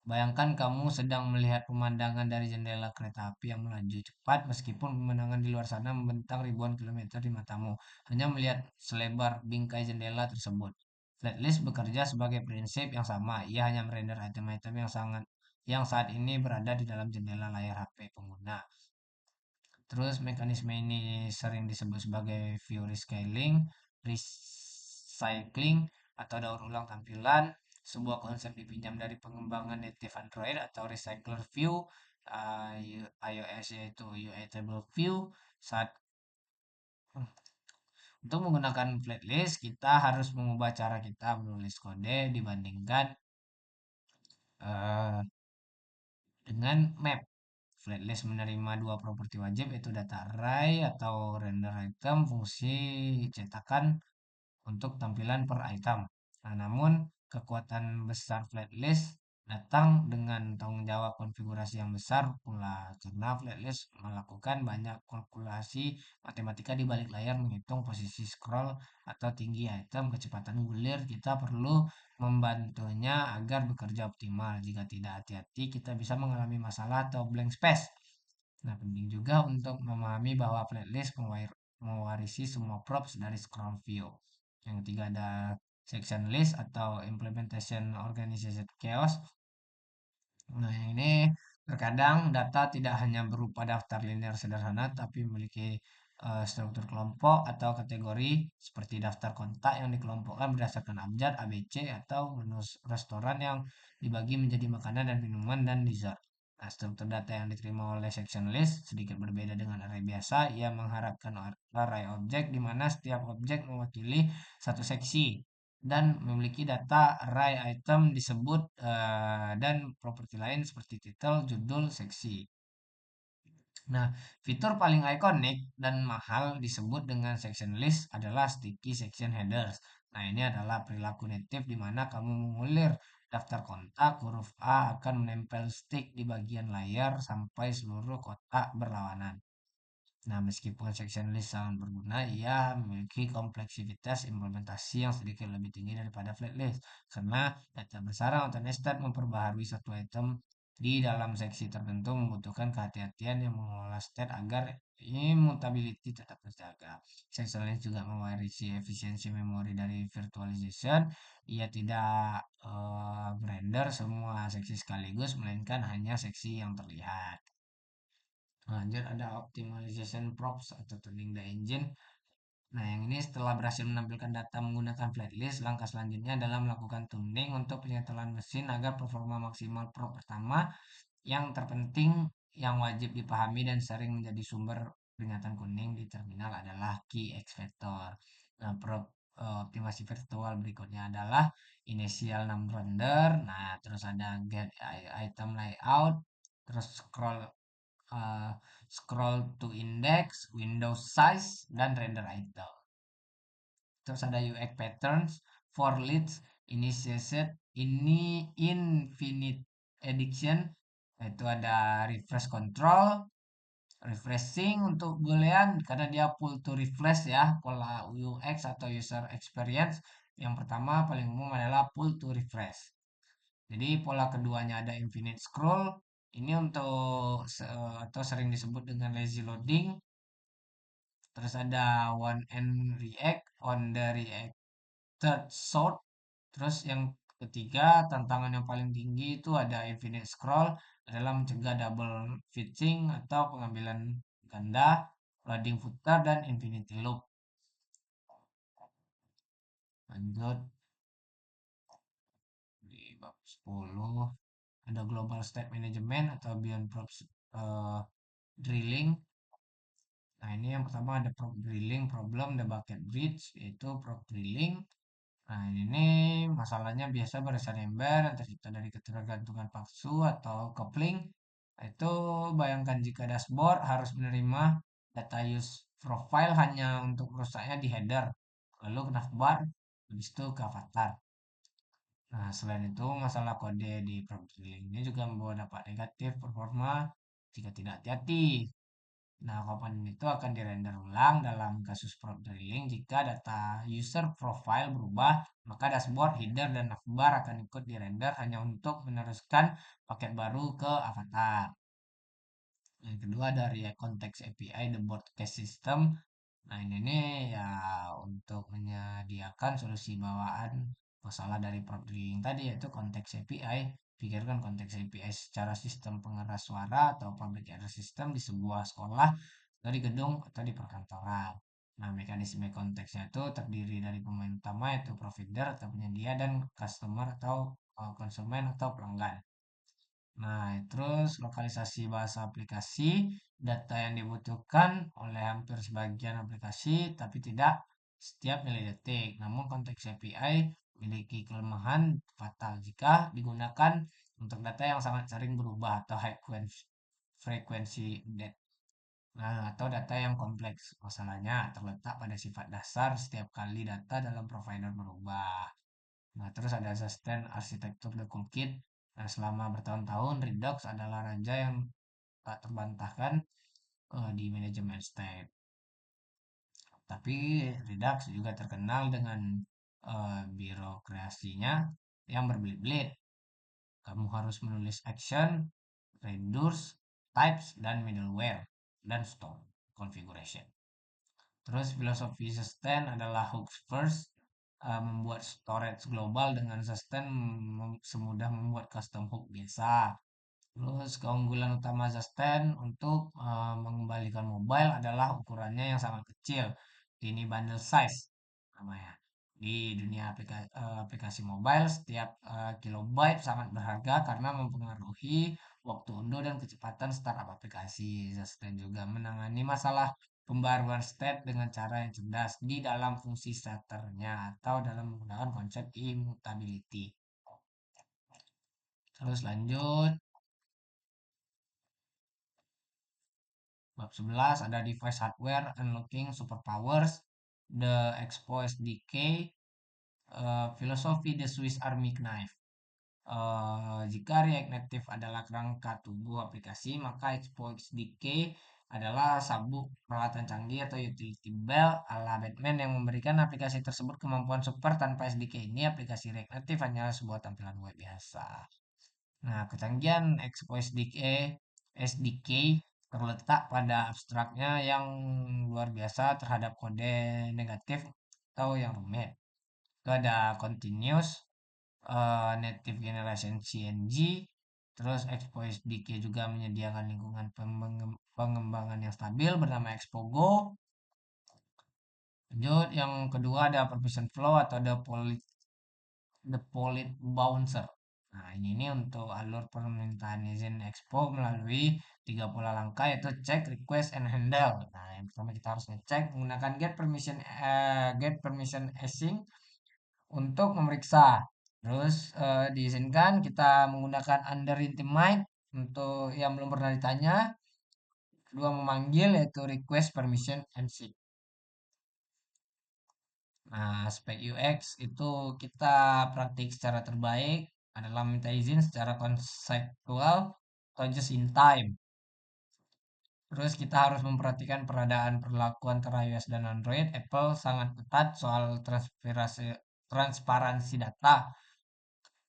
Bayangkan kamu sedang melihat pemandangan dari jendela kereta api yang melaju cepat meskipun pemandangan di luar sana membentang ribuan kilometer di matamu. Hanya melihat selebar bingkai jendela tersebut. Flatlist bekerja sebagai prinsip yang sama. Ia hanya merender item-item yang saat ini berada di dalam jendela layar HP pengguna. Terus mekanisme ini sering disebut sebagai view rescaling, recycling, atau daur ulang tampilan. Sebuah konsep dipinjam dari pengembangan native Android atau recycler view, iOS yaitu UI view. Saat untuk menggunakan flatlist, kita harus mengubah cara kita menulis kode dibandingkan eh, dengan map. Flatlist menerima dua properti wajib yaitu data array atau render item, fungsi cetakan untuk tampilan per item. Nah, namun kekuatan besar flatlist datang dengan tanggung jawab konfigurasi yang besar pula karena flatlist melakukan banyak kalkulasi matematika di balik layar menghitung posisi scroll atau tinggi item, kecepatan gulir. Kita perlu membantunya agar bekerja optimal. Jika tidak hati-hati, kita bisa mengalami masalah atau blank space. Nah, penting juga untuk memahami bahwa playlist mewarisi semua props dari scroll view. Yang ketiga ada section list atau implementation organization chaos. Nah, yang ini terkadang data tidak hanya berupa daftar linear sederhana, tapi memiliki struktur kelompok atau kategori seperti daftar kontak yang dikelompokkan berdasarkan abjad, ABC, atau menu restoran yang dibagi menjadi makanan dan minuman dan dessert. Nah, struktur data yang diterima oleh section list sedikit berbeda dengan array biasa. Ia mengharapkan array objek di mana setiap objek mewakili satu seksi dan memiliki data array item disebut dan properti lain seperti title, judul, seksi. Nah, fitur paling ikonik dan mahal disebut dengan section list adalah sticky section headers. Nah, ini adalah perilaku native di mana kamu mengulir daftar kontak, huruf A akan menempel stick di bagian layar sampai seluruh kotak berlawanan. Nah, meskipun section list sangat berguna, ia memiliki kompleksitas implementasi yang sedikit lebih tinggi daripada flat list. Karena data bersarang atau nested memperbaharui satu item di dalam seksi tertentu membutuhkan kehati-hatian yang mengelola state agar immutability tetap terjaga. Section list juga mewarisi efisiensi memori dari virtualization. Ia tidak merender semua seksi sekaligus, melainkan hanya seksi yang terlihat. Lanjut ada optimization props atau tuning the engine. Nah, yang ini setelah berhasil menampilkan data menggunakan flatlist, langkah selanjutnya adalah melakukan tuning untuk penyetelan mesin agar performa maksimal. Prop pertama yang terpenting yang wajib dipahami dan sering menjadi sumber peringatan kuning di terminal adalah key X factor. Nah, prop optimasi virtual berikutnya adalah initial num render. Nah, terus ada get item layout, terus uh, scroll to index, window size, dan render item. Terus ada UX patterns, for leads, initiated, ini infinite edition, itu ada refresh control, refreshing untuk boolean karena dia pull to refresh ya, pola UX atau user experience. Yang pertama paling umum adalah pull to refresh. Jadi pola keduanya ada infinite scroll. Ini untuk atau sering disebut dengan lazy loading. Terus ada one and react on the reactor sort. Terus yang Ketiga, tantangan yang paling tinggi itu ada infinite scroll adalah mencegah double fetching atau pengambilan ganda, loading footer, dan infinity loop. Lanjut di bab 10 ada global state management atau beyond props drilling. Nah, ini yang pertama ada prop drilling problem the bucket bridge, yaitu prop drilling. Nah, ini masalahnya biasa barisan ember yang tercipta dari ketergantungan palsu atau coupling. Nah, itu bayangkan jika dashboard harus menerima data use profile hanya untuk merusaknya di header, lalu ke navbar, habis itu ke avatar. Nah, selain itu, masalah kode di prompt drilling ini juga membawa dampak negatif performa jika tidak hati-hati. Nah, komponen itu akan dirender ulang dalam kasus prompt drilling jika data user profile berubah, maka dashboard, header, dan navbar akan ikut dirender hanya untuk meneruskan paket baru ke avatar. Yang kedua dari konteks API, the broadcast system. Nah, ini nih ya untuk menyediakan solusi bawaan masalah dari prompt drilling tadi yaitu konteks API. Pikirkan konteks API secara sistem pengeras suara atau public address system di sebuah sekolah, atau di gedung, atau di perkantoran. Nah, mekanisme konteksnya itu terdiri dari pemain utama yaitu provider atau penyedia dan customer atau konsumen atau pelanggan. Nah, terus lokalisasi bahasa aplikasi, data yang dibutuhkan oleh hampir sebagian aplikasi, tapi tidak setiap milidetik. Namun konteks API memiliki kelemahan fatal jika digunakan untuk data yang sangat sering berubah atau high frequency update. Nah, atau data yang kompleks. Masalahnya terletak pada sifat dasar setiap kali data dalam provider berubah. Nah, terus ada sustain arsitektur the toolkit. Nah, selama bertahun-tahun, Redux adalah raja yang tak terbantahkan di manajemen state. Tapi Redux juga terkenal dengan birokrasinya yang berbelit-belit. Kamu harus menulis action, reduce, types, dan middleware, dan store configuration. Terus filosofi sustain adalah hooks first, membuat storage global dengan sustain semudah membuat custom hook biasa. Terus keunggulan utama sustain untuk mengembalikan mobile adalah ukurannya yang sangat kecil, tiny bundle size namanya. Di dunia aplikasi mobile, setiap kilobyte sangat berharga karena mempengaruhi waktu unduh dan kecepatan startup aplikasi. Sustain juga menangani masalah pembaruan state dengan cara yang cerdas di dalam fungsi starternya atau dalam menggunakan konsep immutability. Terus lanjut, bab 11 ada device hardware unlocking superpowers, the Expo SDK, filosofi the Swiss Army Knife. Jika React Native adalah kerangka tubuh aplikasi, maka Expo SDK adalah sabuk peralatan canggih atau utility belt ala Batman yang memberikan aplikasi tersebut kemampuan super. Tanpa SDK ini, aplikasi React Native hanyalah sebuah tampilan web biasa. Nah, kecanggihan Expo SDK terletak pada abstraknya yang luar biasa terhadap kode negatif atau yang rumit. Itu ada continuous, native generation CNG, terus Expo SDK juga menyediakan lingkungan pengembangan yang stabil bernama Expo Go. Lanjut, yang kedua ada permission flow atau the Polite Bouncer. Nah, ini untuk alur permintaan izin Expo melalui tiga pola langkah yaitu check, request, and handle. Nah, yang pertama kita harus ngecek menggunakan get permission async untuk memeriksa. Terus diizinkan kita menggunakan under intimate untuk yang belum pernah ditanya. Kedua memanggil yaitu request permission and seek. Nah, aspek UX itu kita praktik secara terbaik adalah minta izin secara konseptual atau just in time. Terus kita harus memperhatikan peradaan perlakuan antara iOS dan Android. Apple sangat ketat soal transparansi data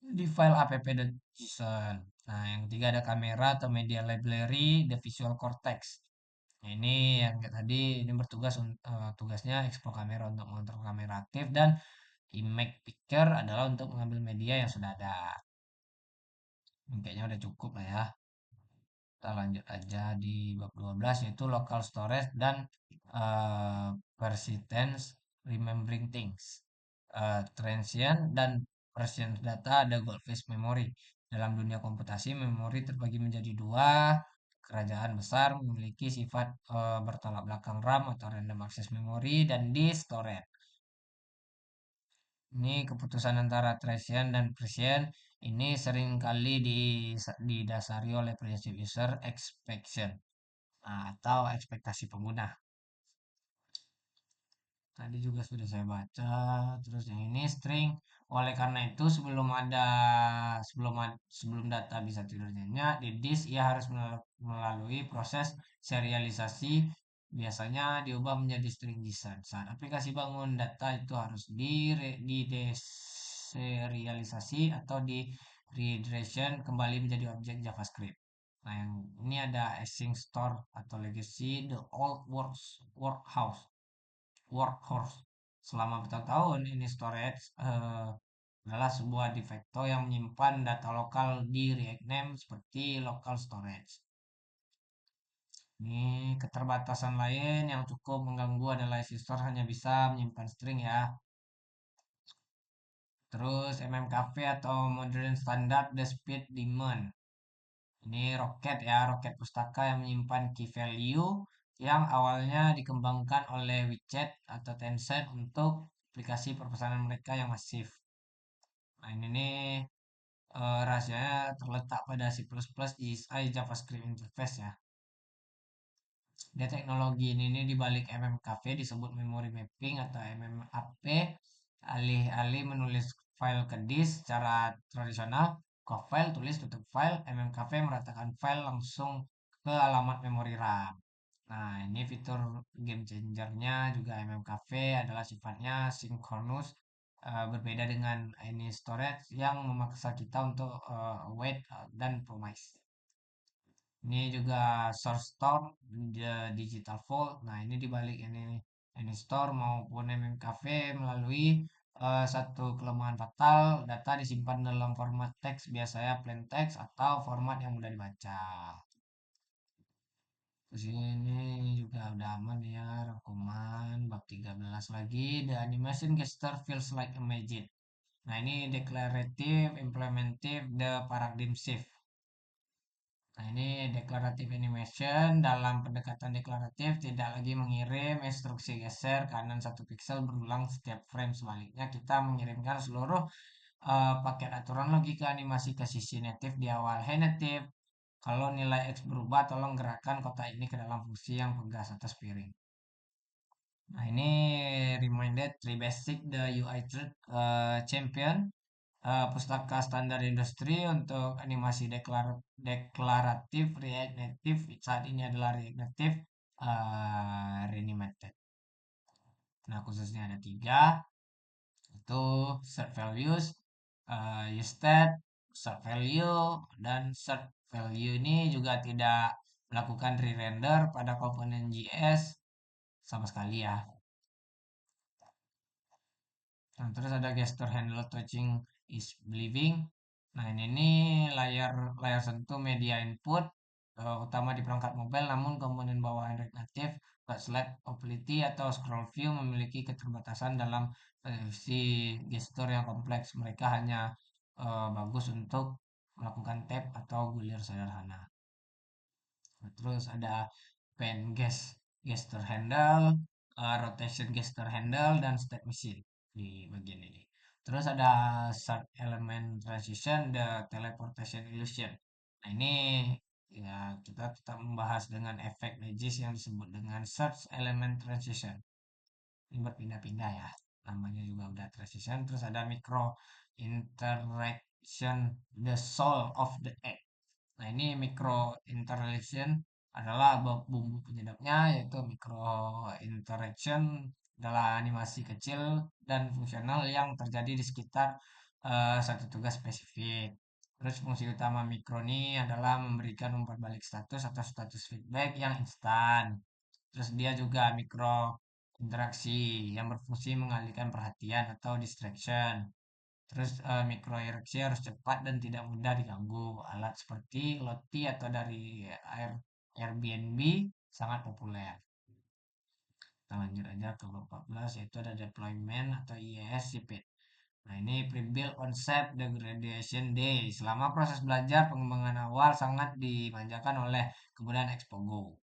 di file app.json. Nah, yang ketiga ada kamera atau media library, the Visual Cortex. Nah, ini yang kayak tadi ini tugasnya Expo Kamera untuk mengontrol kamera aktif dan Image picture adalah untuk mengambil media yang sudah ada. Ini kayaknya udah cukup lah ya. Kita lanjut aja di bab 12 yaitu local storage dan eh, persistence remembering things. Transient dan persistent data ada goldfish memory. Dalam dunia komputasi, memori terbagi menjadi dua. Kerajaan besar memiliki sifat bertolak belakang RAM atau random access memory dan disk storage. Ini keputusan antara transient dan prescient ini seringkali didasari oleh prinsip user expectation, atau ekspektasi pengguna. Tadi juga sudah saya baca. Terus yang ini string. Oleh karena itu sebelum data bisa tidur nyenyak di disk ia harus melalui proses serialisasi. Biasanya diubah menjadi string JSON. Saat aplikasi bangun data itu harus di deserialisasi atau di redirection kembali menjadi objek JavaScript. Nah, yang ini ada async store atau legacy the old workhouse workhorse. Selama bertahun-tahun ini storage adalah sebuah de facto yang menyimpan data lokal di React Name seperti local storage. Ini keterbatasan lain yang cukup mengganggu adalah SQL hanya bisa menyimpan string ya. Terus MMKV atau Modern Standard The Speed Daemon. Ini roket ya, roket pustaka yang menyimpan key value yang awalnya dikembangkan oleh WeChat atau Tencent untuk aplikasi perpesanan mereka yang masif. Nah, ini nih rahasianya terletak pada C++ GSI JavaScript Interface ya. Dia teknologi ini di balik MMKV disebut memory mapping atau MMAP. Alih-alih menulis file ke disk secara tradisional, ke file, tulis, tutup file, MMKV meratakan file langsung ke alamat memori RAM. Nah, ini fitur game changernya juga MMKV adalah sifatnya synchronous, berbeda dengan ini storage yang memaksa kita untuk wait dan promise. Ini juga source store digital vault. Nah, ini dibalik ini store maupun MMKV melalui satu kelemahan fatal, data disimpan dalam format teks biasanya plain text atau format yang mudah dibaca. Terus ini juga udah aman ya rangkuman bab 13 lagi. The animation gesture feels like a magic. Nah, ini declarative, implementive, the paradigm shift. Nah, ini declarative animation. Dalam pendekatan deklaratif tidak lagi mengirim instruksi geser kanan satu pixel berulang setiap frame. Sebaliknya, kita mengirimkan seluruh paket aturan logika animasi ke sisi native di awal. Hey native, kalau nilai X berubah, tolong gerakkan kotak ini ke dalam fungsi yang pegas atas piring. Nah, ini reminded three basic the UI champion. Pustaka standar industri untuk animasi deklaratif React Native saat ini adalah React Native Reanimated. Nah, khususnya ada tiga, itu set values, useStat, set value, dan set value ini juga tidak melakukan re-render pada komponen JS sama sekali ya. Nah, terus ada gesture handle touching is believing. Nah, ini nih layar layar sentuh media input utama di perangkat mobile, namun komponen bawaan React Native, slide opacity atau scroll view memiliki keterbatasan dalam si gestur yang kompleks. Mereka hanya bagus untuk melakukan tap atau gulir sederhana. Nah, terus ada pen gesture handle, rotation gesture handle, dan step machine di bagian ini. Terus ada start element transition, the teleportation illusion. Nah, ini ya kita tetap membahas dengan efek magis yang disebut dengan search element transition. Ini berpindah-pindah ya. Namanya juga udah transition. Terus ada micro interaction, the soul of the egg. Nah, ini micro interaction adalah bumbu penyedapnya, yaitu micro interaction adalah animasi kecil dan fungsional yang terjadi di sekitar satu tugas spesifik. Terus fungsi utama mikro ini adalah memberikan umpan balik status atau status feedback yang instan. Terus dia juga mikro Interaksi yang berfungsi mengalihkan perhatian atau distraction. Terus mikroereksi harus cepat dan tidak mudah diganggu. Alat seperti Lottie atau dari Airbnb sangat populer. Kita lanjut aja ke bab 14 yaitu ada deployment atau IES sipit. Nah, ini pre-build concept degradation day. Selama proses belajar, pengembangan awal sangat dimanjakan oleh kemudahan Expogo.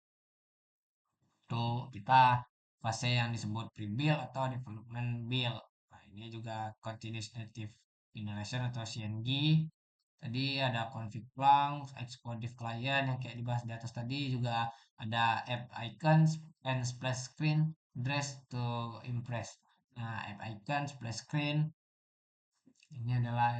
Itu kita fase yang disebut pre-build atau development build. Nah, ini juga continuous native generation atau CNG. Tadi ada config plank, export div client yang kayak dibahas di atas tadi, juga ada app icons and splash screen dress to impress. Nah, app icon, splash screen ini adalah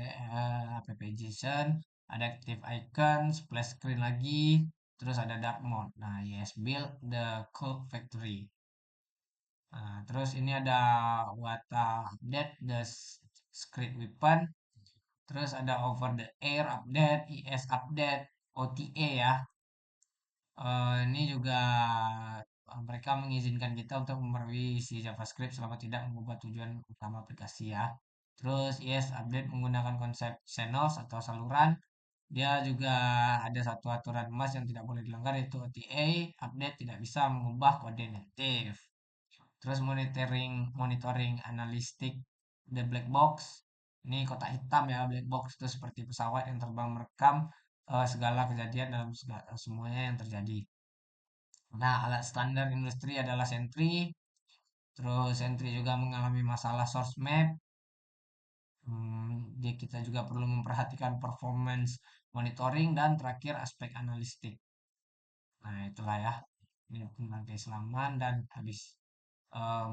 app.json, ada active icon, splash screen lagi, terus ada dark mode. Nah, yes, build the code factory. Nah, terus ini ada Wata update the script weapon, terus ada over the air update, IS update, OTA ya. Ini juga mereka mengizinkan kita untuk merevisi JavaScript selama tidak mengubah tujuan utama aplikasi ya. Terus yes update menggunakan konsep channels atau saluran. Dia juga ada satu aturan emas yang tidak boleh dilanggar yaitu OTA update tidak bisa mengubah kode native. Terus monitoring monitoring analistik the black box. Ini kotak hitam ya black box itu seperti pesawat yang terbang merekam segala kejadian dalam semuanya yang terjadi. Nah, alat standar industri adalah Sentry. Terus Sentry juga mengalami masalah source map. Dia kita juga perlu memperhatikan performance monitoring dan terakhir aspek analistik. Nah, itulah ya. Ini tentang keislaman dan habis.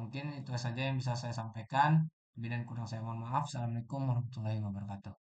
Mungkin itu saja yang bisa saya sampaikan. Lebih dan kurang saya mohon maaf. Assalamualaikum warahmatullahi wabarakatuh.